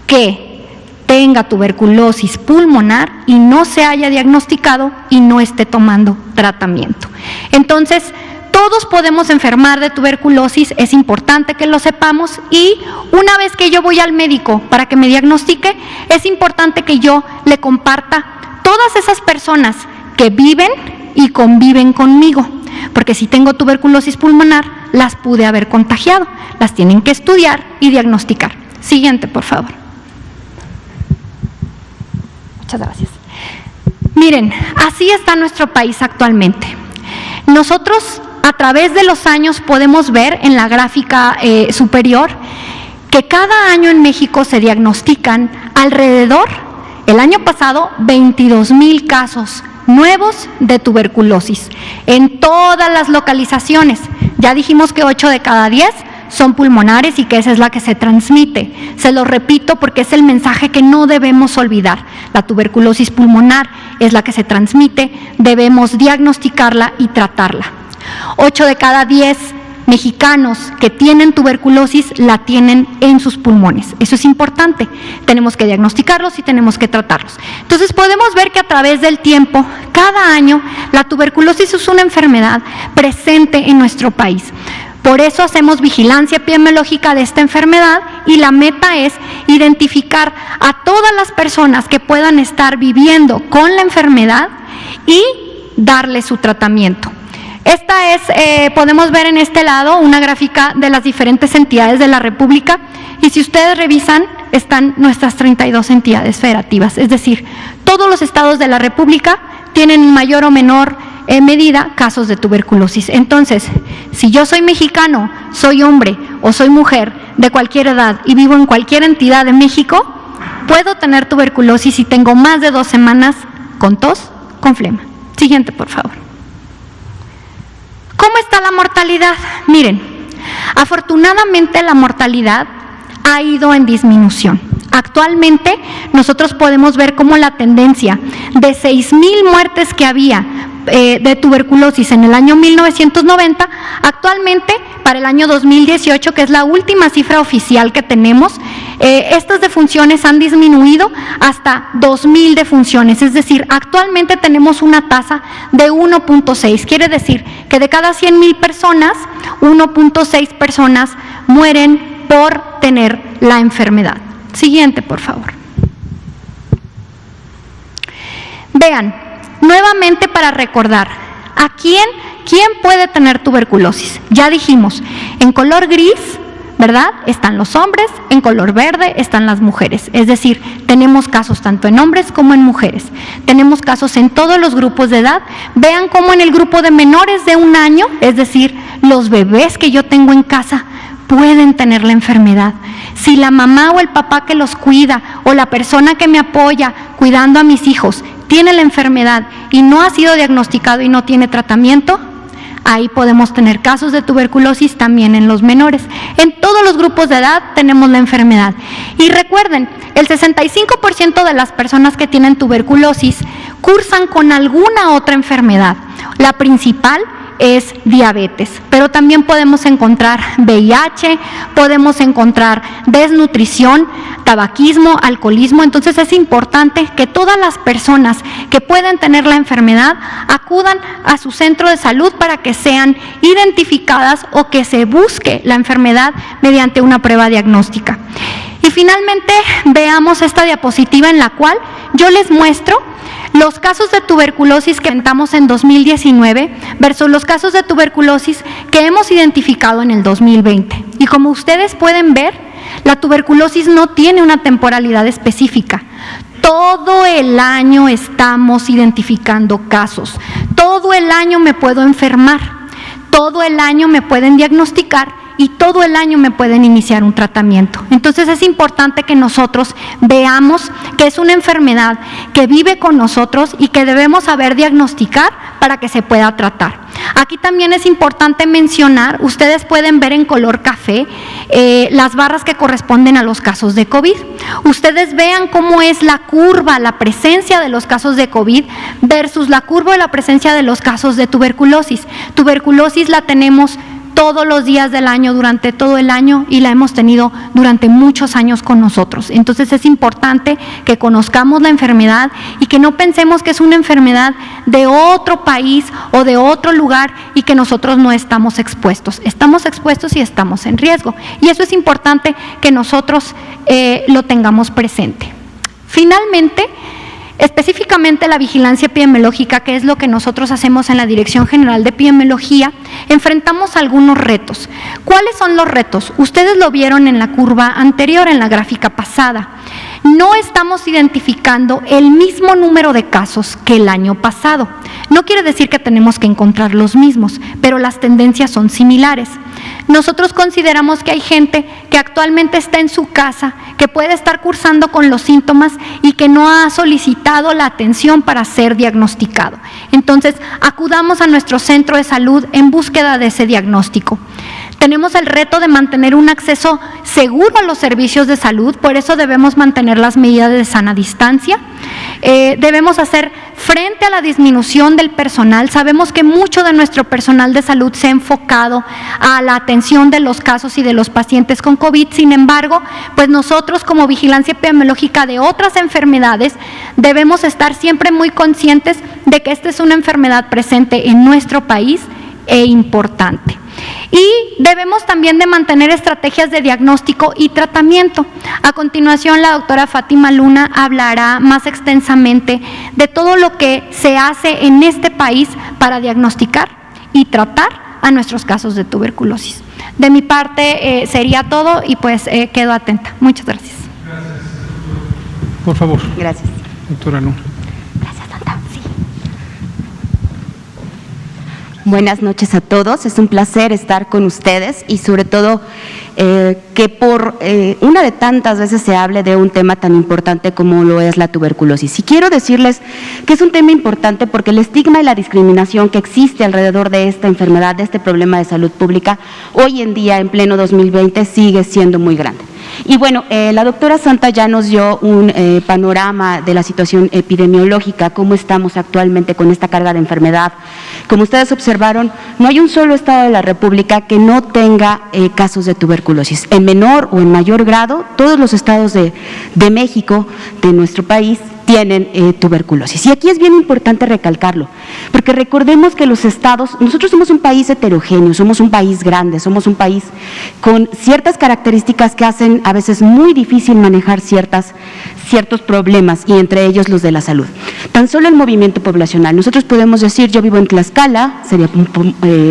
que tenga tuberculosis pulmonar y no se haya diagnosticado y no esté tomando tratamiento. Entonces, todos podemos enfermar de tuberculosis, es importante que lo sepamos, y una vez que yo voy al médico para que me diagnostique, es importante que yo le comparta todas esas personas que viven y conviven conmigo, porque si tengo tuberculosis pulmonar, las pude haber contagiado, las tienen que estudiar y diagnosticar. Siguiente, por favor. Muchas gracias. Miren, así está nuestro país actualmente. Nosotros, a través de los años, podemos ver en la gráfica superior que cada año en México se diagnostican alrededor, el año pasado, 22,000 casos nuevos de tuberculosis en todas las localizaciones. Ya dijimos que 8 de cada 10 son pulmonares y que esa es la que se transmite. Se lo repito porque es el mensaje que no debemos olvidar. La tuberculosis pulmonar es la que se transmite, debemos diagnosticarla y tratarla. 8 de cada 10 mexicanos que tienen tuberculosis la tienen en sus pulmones. Eso es importante. Tenemos que diagnosticarlos y tenemos que tratarlos. Entonces podemos ver que a través del tiempo, cada año, la tuberculosis es una enfermedad presente en nuestro país. Por eso hacemos vigilancia epidemiológica de esta enfermedad y la meta es identificar a todas las personas que puedan estar viviendo con la enfermedad y darle su tratamiento. Esta es, podemos ver en este lado una gráfica de las diferentes entidades de la República y si ustedes revisan están nuestras 32 entidades federativas, es decir, todos los estados de la República tienen en mayor o menor medida casos de tuberculosis. Entonces, si yo soy mexicano, soy hombre o soy mujer de cualquier edad y vivo en cualquier entidad de México, puedo tener tuberculosis si tengo más de 2 semanas con tos, con flema. Siguiente, por favor. ¿Cómo está la mortalidad? Miren, afortunadamente la mortalidad ha ido en disminución. Actualmente nosotros podemos ver cómo la tendencia de 6,000 muertes que había de tuberculosis en el año 1990, actualmente para el año 2018, que es la última cifra oficial que tenemos, estas defunciones han disminuido hasta 2,000 defunciones, es decir, actualmente tenemos una tasa de 1.6, quiere decir que de cada 100,000 personas, 1.6 personas mueren por tener la enfermedad. Siguiente, por favor. Vean, nuevamente para recordar, ¿a quién puede tener tuberculosis? Ya dijimos, en color gris, ¿verdad? Están los hombres, en color verde están las mujeres. Es decir, tenemos casos tanto en hombres como en mujeres. Tenemos casos en todos los grupos de edad. Vean cómo en el grupo de menores de 1 año, es decir, los bebés que yo tengo en casa, pueden tener la enfermedad. Si la mamá o el papá que los cuida o la persona que me apoya cuidando a mis hijos tiene la enfermedad y no ha sido diagnosticado y no tiene tratamiento, ahí podemos tener casos de tuberculosis también en los menores. En todos los grupos de edad tenemos la enfermedad. Y recuerden, el 65% de las personas que tienen tuberculosis cursan con alguna otra enfermedad. La principal es diabetes, pero también podemos encontrar VIH, podemos encontrar desnutrición, tabaquismo, alcoholismo. Entonces es importante que todas las personas que pueden tener la enfermedad acudan a su centro de salud para que sean identificadas o que se busque la enfermedad mediante una prueba diagnóstica. Y finalmente veamos esta diapositiva en la cual yo les muestro los casos de tuberculosis que presentamos en 2019 versus los casos de tuberculosis que hemos identificado en el 2020. Y como ustedes pueden ver, la tuberculosis no tiene una temporalidad específica. Todo el año estamos identificando casos. Todo el año me puedo enfermar. Todo el año me pueden diagnosticar y todo el año me pueden iniciar un tratamiento. Entonces es importante que nosotros veamos que es una enfermedad que vive con nosotros y que debemos saber diagnosticar para que se pueda tratar. Aquí también es importante mencionar, ustedes pueden ver en color café las barras que corresponden a los casos de COVID. Ustedes vean cómo es la curva, la presencia de los casos de COVID versus la curva de la presencia de los casos de tuberculosis. Tuberculosis la tenemos todos los días del año, durante todo el año, y la hemos tenido durante muchos años con nosotros. Entonces es importante que conozcamos la enfermedad y que no pensemos que es una enfermedad de otro país o de otro lugar y que nosotros no estamos expuestos. Estamos expuestos y estamos en riesgo. Y eso es importante que nosotros lo tengamos presente. Finalmente, específicamente la vigilancia epidemiológica, que es lo que nosotros hacemos en la Dirección General de Epidemiología, enfrentamos algunos retos. ¿Cuáles son los retos? Ustedes lo vieron en la curva anterior, en la gráfica pasada. No estamos identificando el mismo número de casos que el año pasado. No quiere decir que tenemos que encontrar los mismos, pero las tendencias son similares. Nosotros consideramos que hay gente que actualmente está en su casa, que puede estar cursando con los síntomas y que no ha solicitado la atención para ser diagnosticado. Entonces, acudamos a nuestro centro de salud en búsqueda de ese diagnóstico. Tenemos el reto de mantener un acceso seguro a los servicios de salud, por eso debemos mantener las medidas de sana distancia. Debemos hacer frente a la disminución del personal. Sabemos que mucho de nuestro personal de salud se ha enfocado a la atención de los casos y de los pacientes con COVID. Sin embargo, pues nosotros como vigilancia epidemiológica de otras enfermedades debemos estar siempre muy conscientes de que esta es una enfermedad presente en nuestro país e importante. Y debemos también de mantener estrategias de diagnóstico y tratamiento. A continuación, la doctora Fátima Luna hablará más extensamente de todo lo que se hace en este país para diagnosticar y tratar a nuestros casos de tuberculosis. De mi parte sería todo y pues quedo atenta. Muchas gracias. Por favor. Gracias. Doctora Luna. Gracias, Santa. Sí. Buenas noches a todos, es un placer estar con ustedes y sobre todo que por una de tantas veces se hable de un tema tan importante como lo es la tuberculosis. Y quiero decirles que es un tema importante porque el estigma y la discriminación que existe alrededor de esta enfermedad, de este problema de salud pública, hoy en día, en pleno 2020, sigue siendo muy grande. Y bueno, la doctora Santa ya nos dio un panorama de la situación epidemiológica, cómo estamos actualmente con esta carga de enfermedad. Como ustedes observaron, no hay un solo estado de la República que no tenga casos de tuberculosis. En menor o en mayor grado, todos los estados de México, de nuestro país, tienen tuberculosis. Y aquí es bien importante recalcarlo, porque recordemos que los estados, nosotros somos un país heterogéneo, somos un país grande, somos un país con ciertas características que hacen a veces muy difícil manejar ciertos problemas, y entre ellos los de la salud. Tan solo el movimiento poblacional. Nosotros podemos decir, yo vivo en Tlaxcala, sería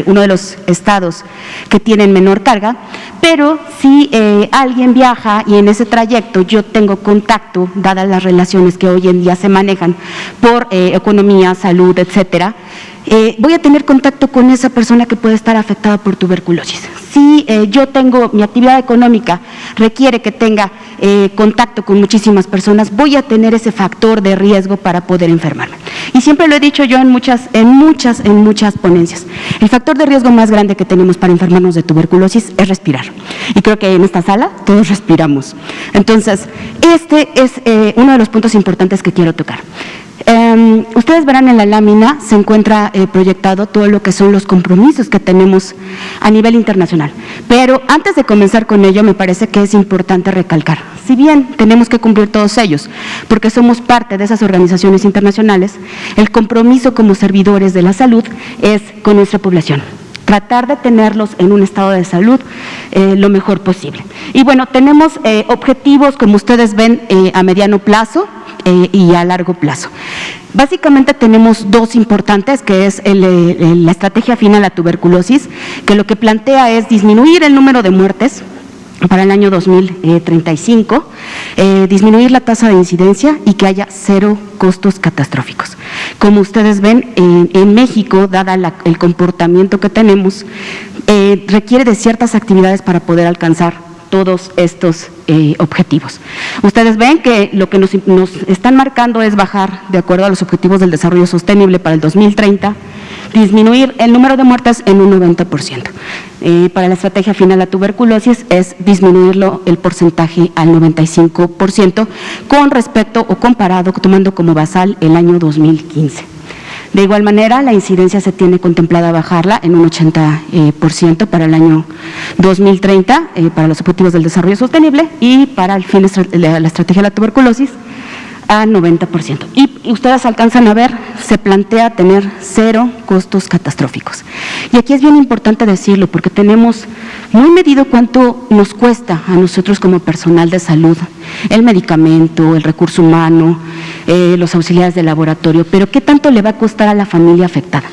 uno de los estados que tienen menor carga, pero si alguien viaja y en ese trayecto yo tengo contacto, dadas las relaciones que hoy en día se manejan por economía, salud, etcétera, voy a tener contacto con esa persona que puede estar afectada por tuberculosis. Si yo tengo, mi actividad económica requiere que tenga contacto con muchísimas personas, voy a tener ese factor de riesgo para poder enfermarme. Y siempre lo he dicho yo en muchas ponencias. El factor de riesgo más grande que tenemos para enfermarnos de tuberculosis es respirar. Y creo que en esta sala todos respiramos. Entonces, este es uno de los puntos importantes que quiero tocar. Ustedes verán en la lámina, se encuentra proyectado todo lo que son los compromisos que tenemos a nivel internacional. Pero antes de comenzar con ello, me parece que es importante recalcar, si bien tenemos que cumplir todos ellos, porque somos parte de esas organizaciones internacionales, el compromiso como servidores de la salud es con nuestra población. Tratar de tenerlos en un estado de salud lo mejor posible. Y bueno, tenemos objetivos, como ustedes ven, a mediano plazo y a largo plazo. Básicamente tenemos dos importantes, que es la estrategia fin a la tuberculosis, que lo que plantea es disminuir el número de muertes para el año 2035, disminuir la tasa de incidencia y que haya 0 costos catastróficos. Como ustedes ven, en México, dada el comportamiento que tenemos, requiere de ciertas actividades para poder alcanzar todos estos objetivos. Ustedes ven que lo que nos están marcando es bajar, de acuerdo a los objetivos del desarrollo sostenible para el 2030, disminuir el número de muertes en un 90%. Para la estrategia fin a la tuberculosis es disminuirlo el porcentaje al 95% con respecto o comparado, tomando como basal el año 2015. De igual manera, la incidencia se tiene contemplada bajarla en un 80% para el año 2030, para los objetivos del desarrollo sostenible, y para el fin de la estrategia de la tuberculosis a 90%. Y ustedes alcanzan a ver, se plantea tener 0 costos catastróficos. Y aquí es bien importante decirlo, porque tenemos muy medido cuánto nos cuesta a nosotros como personal de salud el medicamento, el recurso humano, los auxiliares de laboratorio, pero ¿qué tanto le va a costar a la familia afectada?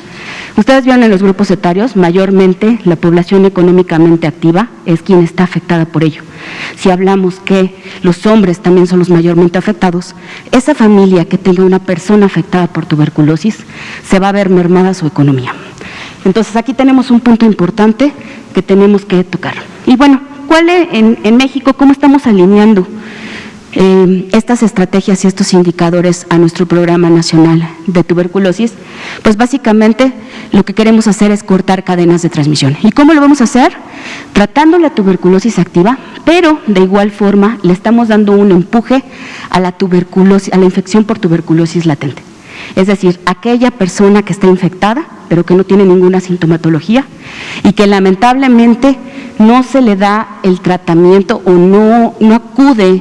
Ustedes vieron en los grupos etarios, mayormente la población económicamente activa es quien está afectada por ello. Si hablamos que los hombres también son los mayormente afectados, esa familia que tenga una persona afectada por tuberculosis se va a ver mermada su economía. Entonces aquí tenemos un punto importante que tenemos que tocar. Y bueno, en México, ¿cómo estamos alineando estas estrategias y estos indicadores a nuestro Programa Nacional de Tuberculosis? Pues básicamente lo que queremos hacer es cortar cadenas de transmisión. ¿Y cómo lo vamos a hacer? Tratando la tuberculosis activa, pero de igual forma le estamos dando un empuje a la tuberculosis, a la infección por tuberculosis latente. Es decir, aquella persona que está infectada, pero que no tiene ninguna sintomatología y que lamentablemente no se le da el tratamiento o no acude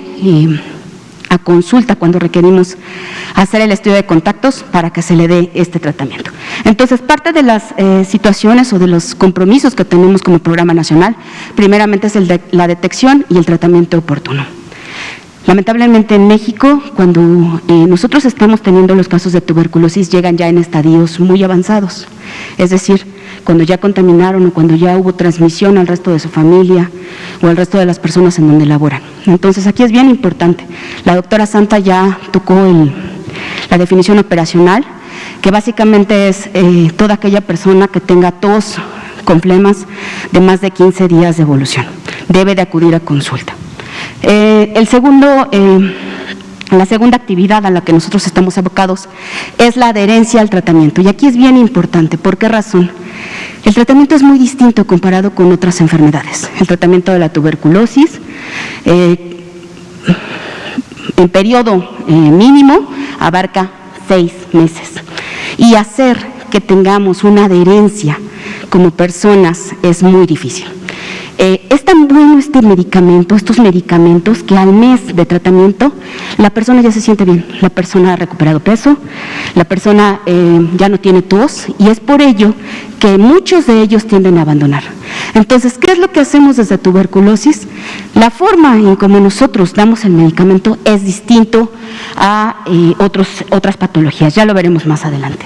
a consulta cuando requerimos hacer el estudio de contactos para que se le dé este tratamiento. Entonces, parte de las situaciones o de los compromisos que tenemos como programa nacional, primeramente es la detección y el tratamiento oportuno. Lamentablemente en México, cuando nosotros estamos teniendo los casos de tuberculosis, llegan ya en estadios muy avanzados. Es decir, cuando ya contaminaron o cuando ya hubo transmisión al resto de su familia o al resto de las personas en donde laboran. Entonces, aquí es bien importante. La doctora Santa ya tocó la definición operacional, que básicamente es toda aquella persona que tenga tos con flemas de más de 15 días de evolución. Debe de acudir a consulta. La segunda actividad a la que nosotros estamos abocados es la adherencia al tratamiento. Y aquí es bien importante. ¿Por qué razón? El tratamiento es muy distinto comparado con otras enfermedades. El tratamiento de la tuberculosis, en periodo mínimo, abarca 6 meses. Y hacer que tengamos una adherencia como personas es muy difícil. Es tan bueno estos medicamentos, que al mes de tratamiento la persona ya se siente bien, la persona ha recuperado peso, la persona ya no tiene tos, y es por ello que muchos de ellos tienden a abandonar. Entonces, ¿qué es lo que hacemos desde tuberculosis? La forma en cómo nosotros damos el medicamento es distinto a otras patologías, ya lo veremos más adelante.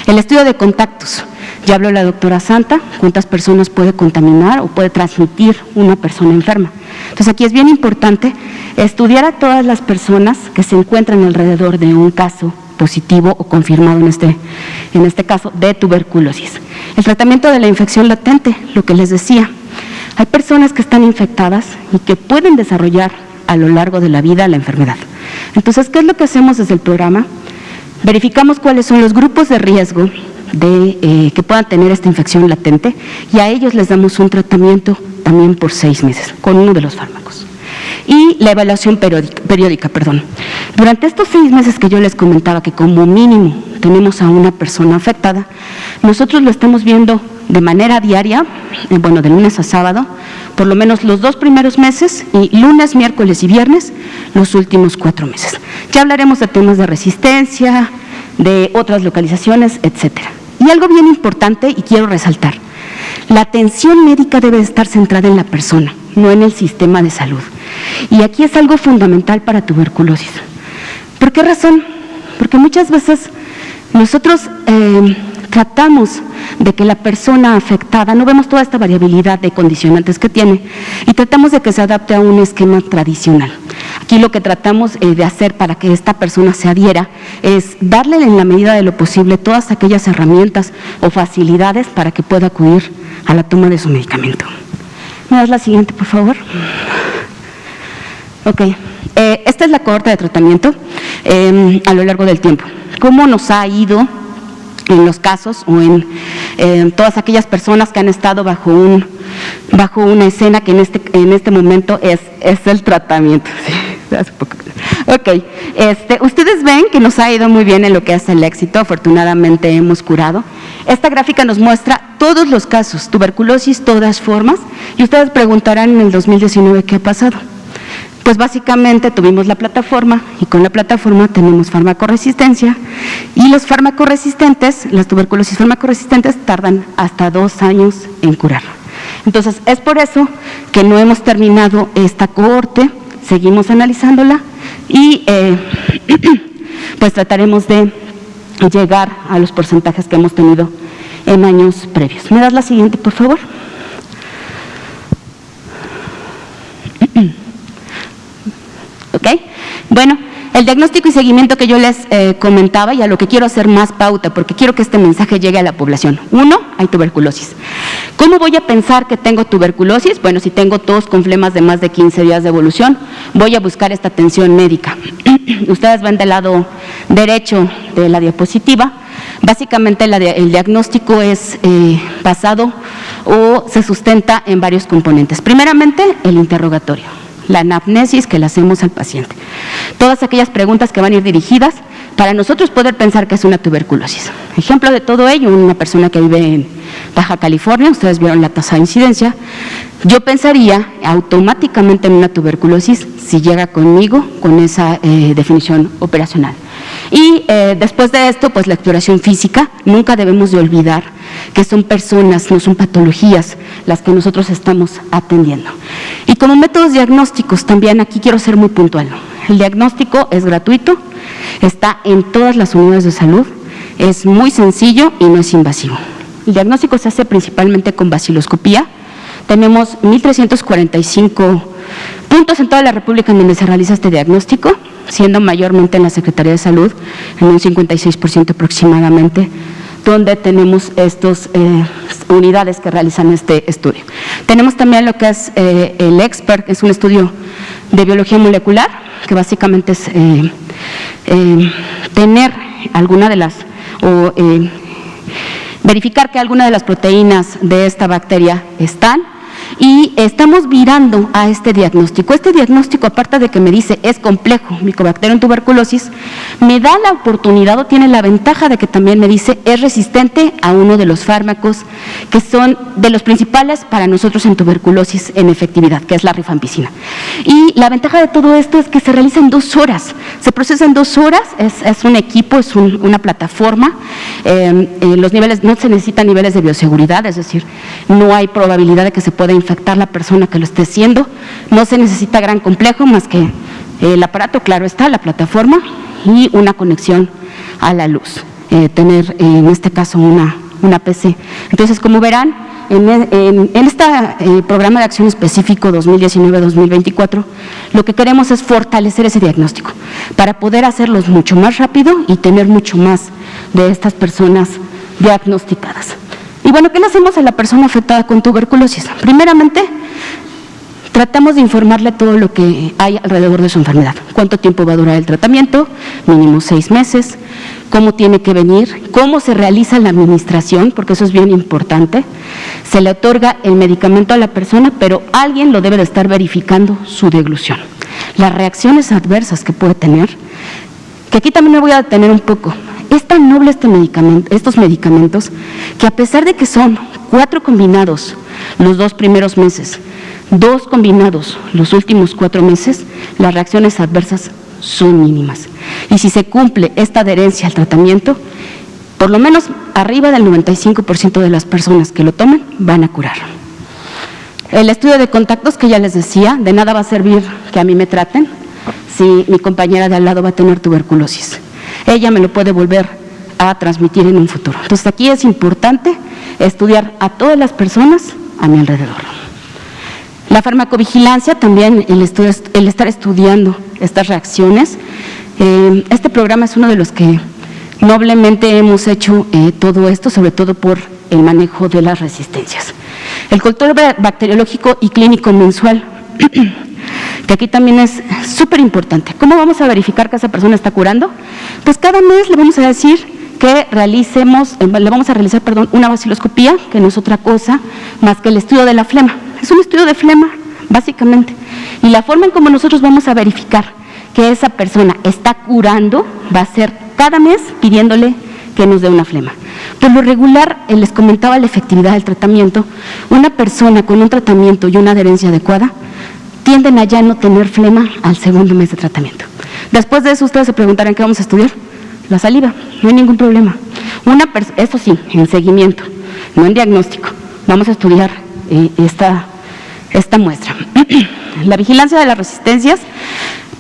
El estudio de contactos. Ya habló la doctora Santa, cuántas personas puede contaminar o puede transmitir una persona enferma. Entonces, aquí es bien importante estudiar a todas las personas que se encuentran alrededor de un caso positivo o confirmado en este caso de tuberculosis. El tratamiento de la infección latente, lo que les decía, hay personas que están infectadas y que pueden desarrollar a lo largo de la vida la enfermedad. Entonces, ¿qué es lo que hacemos desde el programa? Verificamos cuáles son los grupos de riesgo que puedan tener esta infección latente, y a ellos les damos un tratamiento también por 6 meses con uno de los fármacos. Y la evaluación periódica. Durante estos 6 meses que yo les comentaba que como mínimo tenemos a una persona afectada, nosotros lo estamos viendo de manera diaria, de lunes a sábado, por lo menos los 2 primeros meses, y lunes, miércoles y viernes los últimos 4 meses. Ya hablaremos de temas de resistencia, de otras localizaciones, etcétera. Y algo bien importante, y quiero resaltar, la atención médica debe estar centrada en la persona, no en el sistema de salud. Y aquí es algo fundamental para tuberculosis. ¿Por qué razón? Porque muchas veces nosotros tratamos de que la persona afectada, no vemos toda esta variabilidad de condicionantes que tiene, y tratamos de que se adapte a un esquema tradicional. Aquí lo que tratamos de hacer para que esta persona se adhiera es darle en la medida de lo posible todas aquellas herramientas o facilidades para que pueda acudir a la toma de su medicamento. ¿Me das la siguiente, por favor? Ok. Esta es la cohorta de tratamiento a lo largo del tiempo. ¿Cómo nos ha ido en los casos o en todas aquellas personas que han estado bajo una escena que en este momento es el tratamiento? Sí. Ok, ustedes ven que nos ha ido muy bien en lo que es el éxito, afortunadamente hemos curado. Esta gráfica nos muestra todos los casos, tuberculosis, todas formas, y ustedes preguntarán en el 2019 qué ha pasado. Pues básicamente tuvimos la plataforma, y con la plataforma tenemos farmacoresistencia, y los farmacoresistentes, las tuberculosis farmacoresistentes tardan hasta 2 años en curar. Entonces, es por eso que no hemos terminado esta cohorte, seguimos analizándola y pues trataremos de llegar a los porcentajes que hemos tenido en años previos. ¿Me das la siguiente, por favor? Ok, bueno, el diagnóstico y seguimiento que yo les comentaba, y a lo que quiero hacer más pauta, porque quiero que este mensaje llegue a la población. 1, hay tuberculosis. ¿Cómo voy a pensar que tengo tuberculosis? Bueno, si tengo tos con flemas de más de 15 días de evolución, voy a buscar esta atención médica. Ustedes ven del lado derecho de la diapositiva. Básicamente el diagnóstico es basado o se sustenta en varios componentes. Primeramente, el interrogatorio, la anamnesis que le hacemos al paciente. Todas aquellas preguntas que van a ir dirigidas para nosotros poder pensar que es una tuberculosis. Ejemplo de todo ello, una persona que vive en Baja California, ustedes vieron la tasa de incidencia, yo pensaría automáticamente en una tuberculosis si llega conmigo con esa definición operacional. Y después de esto, pues la exploración física, nunca debemos de olvidar que son personas, no son patologías las que nosotros estamos atendiendo. Y como métodos diagnósticos también aquí quiero ser muy puntual. El diagnóstico es gratuito, está en todas las unidades de salud, es muy sencillo y no es invasivo. El diagnóstico se hace principalmente con baciloscopía. Tenemos 1,345 puntos en toda la República en donde se realiza este diagnóstico, siendo mayormente en la Secretaría de Salud, en un 56% aproximadamente, donde tenemos estas unidades que realizan este estudio. Tenemos también lo que es el EXPERT, que es un estudio de biología molecular, que básicamente es tener alguna de las, verificar que alguna de las proteínas de esta bacteria están, y estamos virando a este diagnóstico. Este diagnóstico, aparte de que me dice es complejo, Mycobacterium en tuberculosis, me da la oportunidad o tiene la ventaja de que también me dice es resistente a uno de los fármacos que son de los principales para nosotros en tuberculosis en efectividad, que es la rifampicina. Y la ventaja de todo esto es que se realiza en 2 horas, se procesa en 2 horas, es un equipo, es una plataforma, los niveles, no se necesitan niveles de bioseguridad, es decir, no hay probabilidad de que se pueda infectar la persona que lo esté haciendo, no se necesita gran complejo más que el aparato, claro está, la plataforma y una conexión a la luz, tener en este caso una PC. Entonces, como verán, en este programa de acción específico 2019-2024, lo que queremos es fortalecer ese diagnóstico para poder hacerlos mucho más rápido y tener mucho más de estas personas diagnosticadas. Y bueno, ¿qué le hacemos a la persona afectada con tuberculosis? Primeramente, tratamos de informarle todo lo que hay alrededor de su enfermedad. ¿Cuánto tiempo va a durar el tratamiento? Mínimo 6 meses. ¿Cómo tiene que venir? ¿Cómo se realiza la administración? Porque eso es bien importante. Se le otorga el medicamento a la persona, pero alguien lo debe de estar verificando su deglución. Las reacciones adversas que puede tener, que aquí también me voy a detener un poco. Es tan noble estos medicamentos que a pesar de que son 4 combinados los 2 primeros meses, 2 combinados los últimos 4 meses, las reacciones adversas son mínimas. Y si se cumple esta adherencia al tratamiento, por lo menos arriba del 95% de las personas que lo tomen van a curar. El estudio de contactos que ya les decía, de nada va a servir que a mí me traten si mi compañera de al lado va a tener tuberculosis. Ella me lo puede volver a transmitir en un futuro. Entonces aquí es importante estudiar a todas las personas a mi alrededor. La farmacovigilancia también, el estar estudiando estas reacciones. Este programa es uno de los que noblemente hemos hecho todo esto, sobre todo por el manejo de las resistencias. El control bacteriológico y clínico mensual, que aquí también es súper importante. ¿Cómo vamos a verificar que esa persona está curando? Pues cada mes le vamos a decir que le vamos a realizar una baciloscopía, que no es otra cosa más que el estudio de la flema. Es un estudio de flema, básicamente. Y la forma en cómo nosotros vamos a verificar que esa persona está curando va a ser cada mes pidiéndole que nos dé una flema. Por lo regular, les comentaba la efectividad del tratamiento. Una persona con un tratamiento y una adherencia adecuada tienden a ya no tener flema al segundo mes de tratamiento. Después de eso, ustedes se preguntarán qué vamos a estudiar. La saliva, no hay ningún problema. Eso sí, en seguimiento, no en diagnóstico. Vamos a estudiar esta muestra. La vigilancia de las resistencias,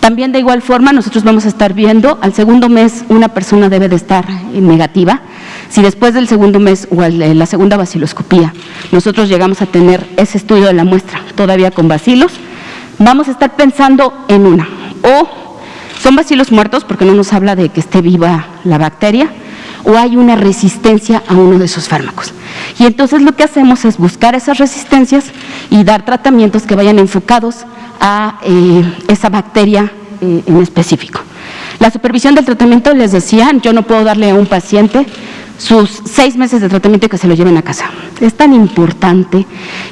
también de igual forma, nosotros vamos a estar viendo, al segundo mes una persona debe de estar negativa. Si después del segundo mes o la segunda baciloscopía nosotros llegamos a tener ese estudio de la muestra todavía con bacilos, vamos a estar pensando en o son bacilos muertos porque no nos habla de que esté viva la bacteria, o hay una resistencia a uno de esos fármacos. Y entonces lo que hacemos es buscar esas resistencias y dar tratamientos que vayan enfocados a esa bacteria en específico. La supervisión del tratamiento, les decía, yo no puedo darle a un paciente sus 6 meses de tratamiento y que se lo lleven a casa. Es tan importante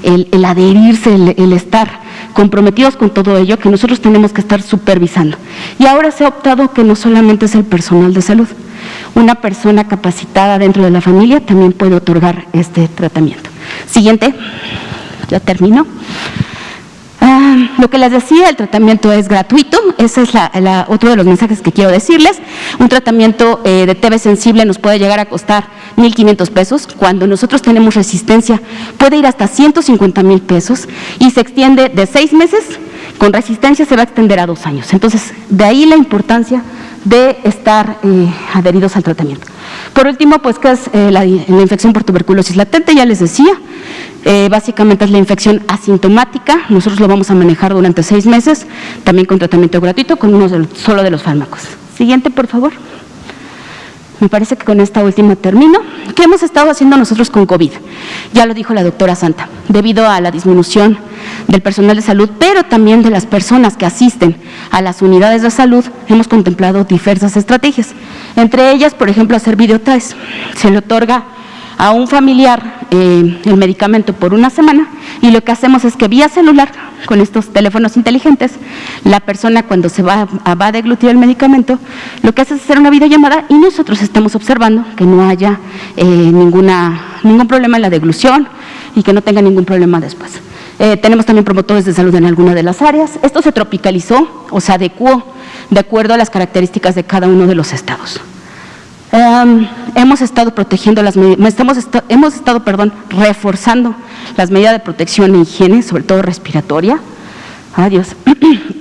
el adherirse, el estar comprometidos con todo ello, que nosotros tenemos que estar supervisando. Y ahora se ha optado que no solamente es el personal de salud, una persona capacitada dentro de la familia también puede otorgar este tratamiento. Siguiente, ya termino. Lo que les decía, el tratamiento es gratuito, ese es otro de los mensajes que quiero decirles. Un tratamiento de TB sensible nos puede llegar a costar 1,500 pesos, cuando nosotros tenemos resistencia puede ir hasta 150,000 pesos y se extiende de 6 meses, con resistencia se va a extender a 2 años. Entonces, de ahí la importancia de estar adheridos al tratamiento. Por último, pues, ¿qué es la infección por tuberculosis latente? Ya les decía, básicamente es la infección asintomática. Nosotros lo vamos a manejar durante 6 meses, también con tratamiento gratuito, con uno solo de los fármacos. Siguiente, por favor. Me parece que con esta última termino. ¿Qué hemos estado haciendo nosotros con COVID? Ya lo dijo la doctora Santa, debido a la disminución del personal de salud, pero también de las personas que asisten a las unidades de salud, hemos contemplado diversas estrategias. Entre ellas, por ejemplo, hacer videotest. Se le otorga a un familiar el medicamento por una semana y lo que hacemos es que vía celular, con estos teléfonos inteligentes, la persona cuando se va a deglutir el medicamento, lo que hace es hacer una videollamada y nosotros estamos observando que no haya ningún problema en la deglución y que no tenga ningún problema después. Tenemos también promotores de salud en alguna de las áreas. Esto se tropicalizó o se adecuó de acuerdo a las características de cada uno de los estados. Hemos estado protegiendo reforzando las medidas de protección e higiene, sobre todo respiratoria,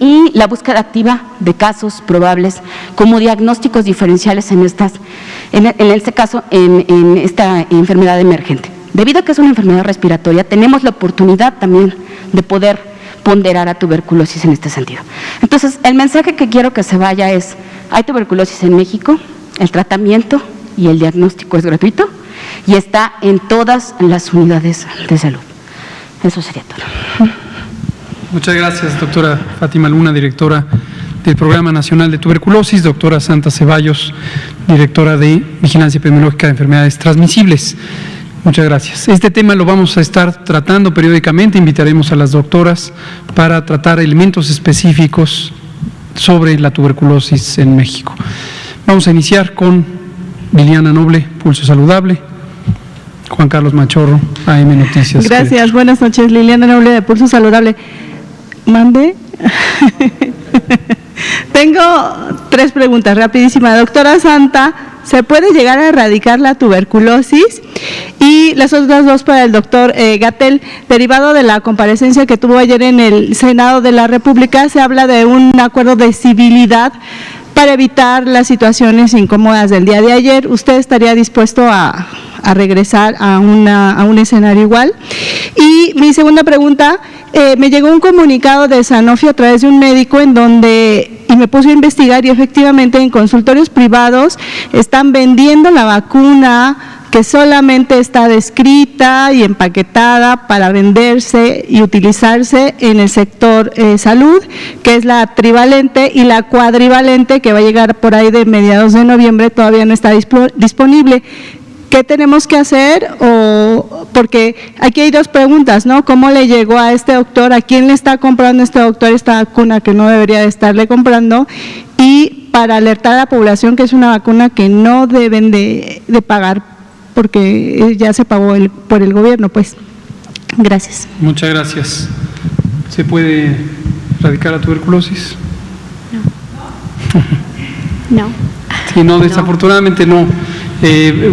y la búsqueda activa de casos probables como diagnósticos diferenciales en este caso, en esta enfermedad emergente. Debido a que es una enfermedad respiratoria, tenemos la oportunidad también de poder ponderar a tuberculosis en este sentido. Entonces, el mensaje que quiero que se vaya es: hay tuberculosis en México, el tratamiento y el diagnóstico es gratuito y está en todas las unidades de salud. Eso sería todo. Muchas gracias, doctora Fátima Luna, directora del Programa Nacional de Tuberculosis, doctora Santa Ceballos, directora de Vigilancia Epidemiológica de Enfermedades Transmisibles. Muchas gracias. Este tema lo vamos a estar tratando periódicamente. Invitaremos a las doctoras para tratar elementos específicos sobre la tuberculosis en México. Vamos a iniciar con Liliana Noble, Pulso Saludable. Juan Carlos Machorro, AM Noticias. Gracias, buenas noches. Liliana Noble de Pulso Saludable. ¿Mande? Tengo 3 preguntas rapidísimas. Doctora Santa, ¿se puede llegar a erradicar la tuberculosis? Y las otras 2 para el doctor Gatell. Derivado de la comparecencia que tuvo ayer en el Senado de la República, se habla de un acuerdo de civilidad para evitar las situaciones incómodas del día de ayer. ¿Usted estaría dispuesto a regresar a un escenario igual? Y mi segunda pregunta, me llegó un comunicado de Sanofi a través de un médico y me puse a investigar y efectivamente en consultorios privados están vendiendo la vacuna que solamente está descrita y empaquetada para venderse y utilizarse en el sector salud, que es la trivalente, y la cuadrivalente, que va a llegar por ahí de mediados de noviembre, todavía no está disponible. ¿Qué tenemos que hacer? Porque aquí hay 2 preguntas, ¿no? ¿Cómo le llegó a este doctor? ¿A quién le está comprando este doctor esta vacuna que no debería de estarle comprando? Y para alertar a la población que es una vacuna que no deben de pagar porque ya se pagó por el gobierno, pues. Gracias. Muchas gracias. ¿Se puede erradicar la tuberculosis? No. Sí, no, desafortunadamente no.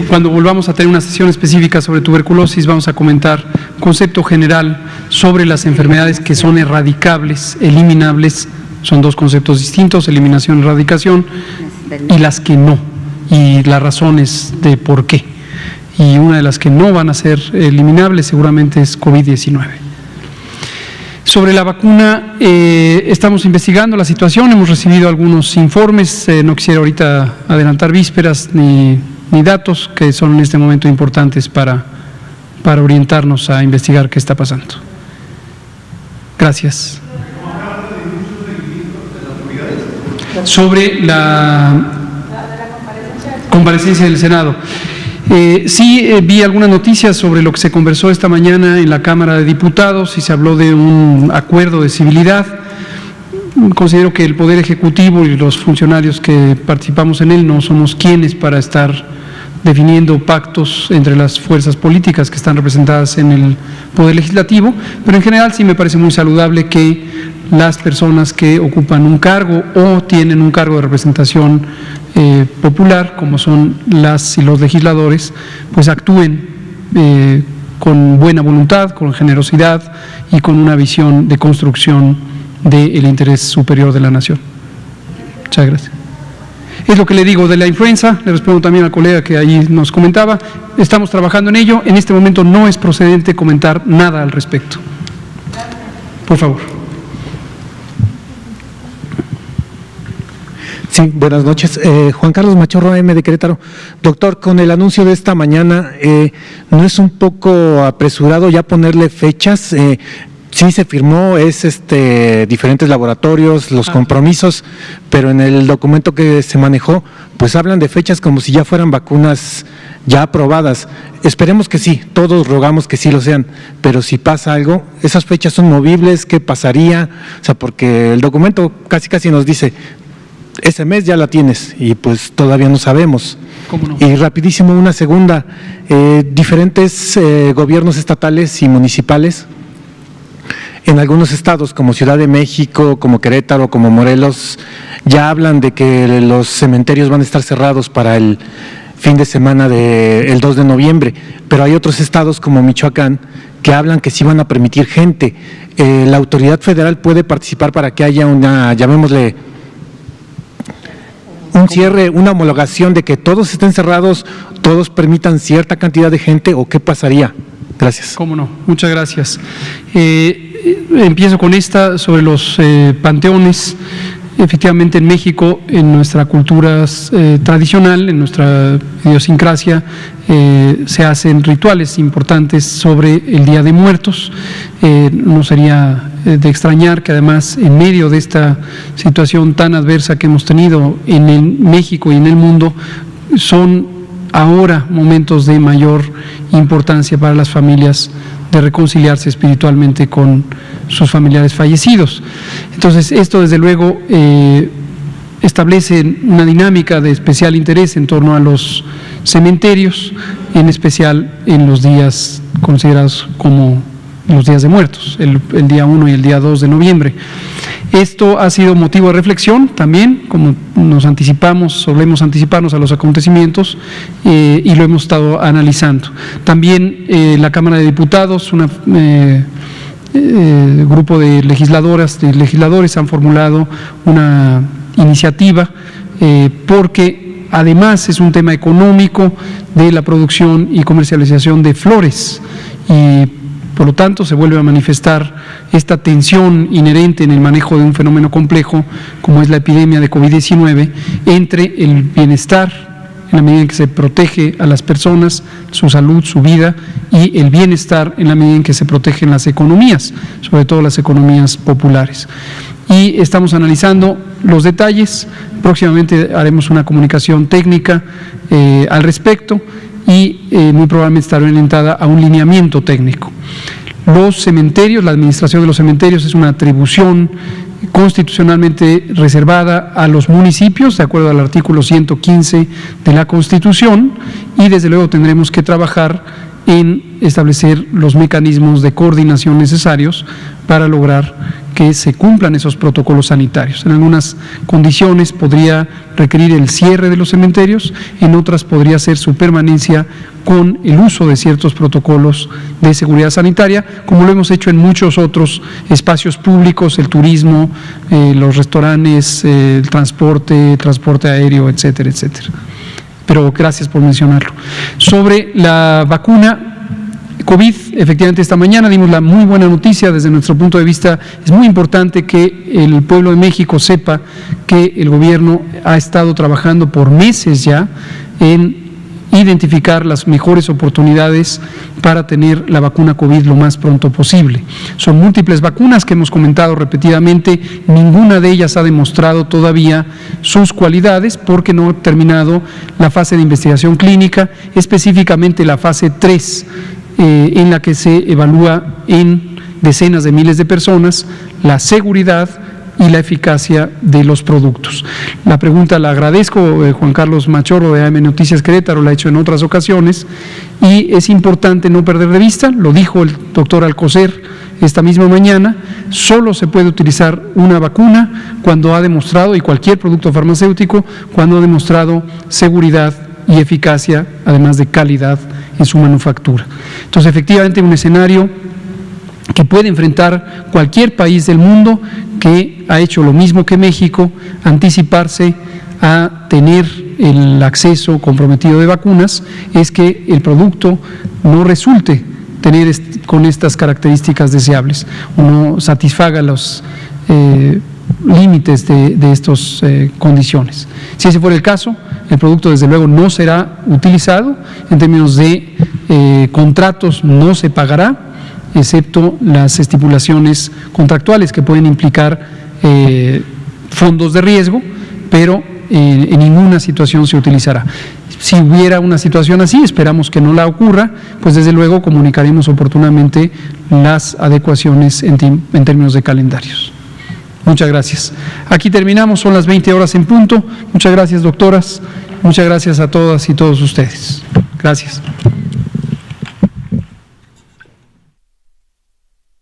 Cuando volvamos a tener una sesión específica sobre tuberculosis, vamos a comentar concepto general sobre las enfermedades que son erradicables, eliminables. Son 2 conceptos distintos: eliminación y erradicación, y las que no, y las razones de por qué. Y una de las que no van a ser eliminables seguramente es COVID-19. Sobre la vacuna, estamos investigando la situación, hemos recibido algunos informes, no quisiera ahorita adelantar vísperas ni datos que son en este momento importantes para orientarnos a investigar qué está pasando. Gracias. Sobre la comparecencia del Senado. Sí, vi algunas noticias sobre lo que se conversó esta mañana en la Cámara de Diputados y se habló de un acuerdo de civilidad. Considero que el Poder Ejecutivo y los funcionarios que participamos en él no somos quienes para estar definiendo pactos entre las fuerzas políticas que están representadas en el Poder Legislativo, pero en general sí me parece muy saludable que las personas que ocupan un cargo o tienen un cargo de representación popular, como son las y los legisladores, pues actúen con buena voluntad, con generosidad y con una visión de construcción del interés superior de la nación. Muchas gracias. Es lo que le digo de la influenza, le respondo también al colega que ahí nos comentaba, estamos trabajando en ello, en este momento no es procedente comentar nada al respecto. Por favor. Sí, buenas noches. Juan Carlos Machorro, AM de Querétaro. Doctor, con el anuncio de esta mañana, ¿no es un poco apresurado ya ponerle fechas? Sí se firmó, diferentes laboratorios, los compromisos, pero en el documento que se manejó, pues hablan de fechas como si ya fueran vacunas ya aprobadas. Esperemos que sí, todos rogamos que sí lo sean, pero si pasa algo, ¿esas fechas son movibles? ¿Qué pasaría? O sea, porque el documento casi nos dice, ese mes ya la tienes, y pues todavía no sabemos. ¿Cómo no? Y rapidísimo, una segunda, diferentes gobiernos estatales y municipales, en algunos estados como Ciudad de México, como Querétaro, como Morelos, ya hablan de que los cementerios van a estar cerrados para el fin de semana del 2 de noviembre, pero hay otros estados como Michoacán que hablan que sí van a permitir gente. La autoridad federal puede participar para que haya una, llamémosle, un cierre, una homologación de que todos estén cerrados, todos permitan cierta cantidad de gente, ¿o qué pasaría? Gracias. Cómo no, muchas gracias. Empiezo con esta sobre los panteones. Efectivamente, en México, en nuestra cultura tradicional, en nuestra idiosincrasia, se hacen rituales importantes sobre el Día de Muertos. No sería de extrañar que además, en medio de esta situación tan adversa que hemos tenido en México y en el mundo, son ahora momentos de mayor importancia para las familias de reconciliarse espiritualmente con sus familiares fallecidos. Entonces, esto desde luego establece una dinámica de especial interés en torno a los cementerios, en especial en los días considerados como los días de muertos, el día 1 y el día 2 de noviembre. Esto ha sido motivo de reflexión también, como nos anticipamos, solemos anticiparnos a los acontecimientos y lo hemos estado analizando. También la Cámara de Diputados, un grupo de legisladores han formulado una iniciativa porque además es un tema económico de la producción y comercialización de flores y por lo tanto se vuelve a manifestar esta tensión inherente en el manejo de un fenómeno complejo como es la epidemia de COVID-19 entre el bienestar en la medida en que se protege a las personas, su salud, su vida, y el bienestar en la medida en que se protegen las economías, sobre todo las economías populares. Y estamos analizando los detalles, próximamente haremos una comunicación técnica al respecto y muy probablemente estará orientada a un lineamiento técnico. Los cementerios, la administración de los cementerios es una atribución constitucionalmente reservada a los municipios, de acuerdo al artículo 115 de la Constitución, y desde luego tendremos que trabajar en establecer los mecanismos de coordinación necesarios para lograr que se cumplan esos protocolos sanitarios. En algunas condiciones podría requerir el cierre de los cementerios, en otras podría ser su permanencia con el uso de ciertos protocolos de seguridad sanitaria, como lo hemos hecho en muchos otros espacios públicos, el turismo, los restaurantes, el transporte aéreo, etcétera, etcétera. Pero gracias por mencionarlo. Sobre la vacuna COVID, efectivamente esta mañana dimos la muy buena noticia. Desde nuestro punto de vista es muy importante que el pueblo de México sepa que el gobierno ha estado trabajando por meses ya en identificar las mejores oportunidades para tener la vacuna COVID lo más pronto posible. Son múltiples vacunas que hemos comentado repetidamente, ninguna de ellas ha demostrado todavía sus cualidades porque no ha terminado la fase de investigación clínica, específicamente la fase 3, en la que se evalúa en decenas de miles de personas la seguridad y la eficacia de los productos. La pregunta la agradezco, Juan Carlos Machorro de AM Noticias Querétaro, la ha hecho en otras ocasiones, y es importante no perder de vista, lo dijo el doctor Alcocer esta misma mañana, solo se puede utilizar una vacuna cuando ha demostrado, y cualquier producto farmacéutico, cuando ha demostrado seguridad y eficacia, además de calidad en su manufactura. Entonces, efectivamente, un escenario que puede enfrentar cualquier país del mundo que ha hecho lo mismo que México, anticiparse a tener el acceso comprometido de vacunas es que el producto no resulte tener con estas características deseables o no satisfaga los límites de estas condiciones. Si ese fuera el caso, el producto desde luego no será utilizado, en términos de contratos no se pagará, excepto las estipulaciones contractuales que pueden implicar fondos de riesgo, pero en ninguna situación se utilizará. Si hubiera una situación así, esperamos que no la ocurra, pues desde luego comunicaremos oportunamente las adecuaciones en términos de calendarios. Muchas gracias. Aquí terminamos, son las 20 horas en punto. Muchas gracias, doctoras. Muchas gracias a todas y todos ustedes. Gracias.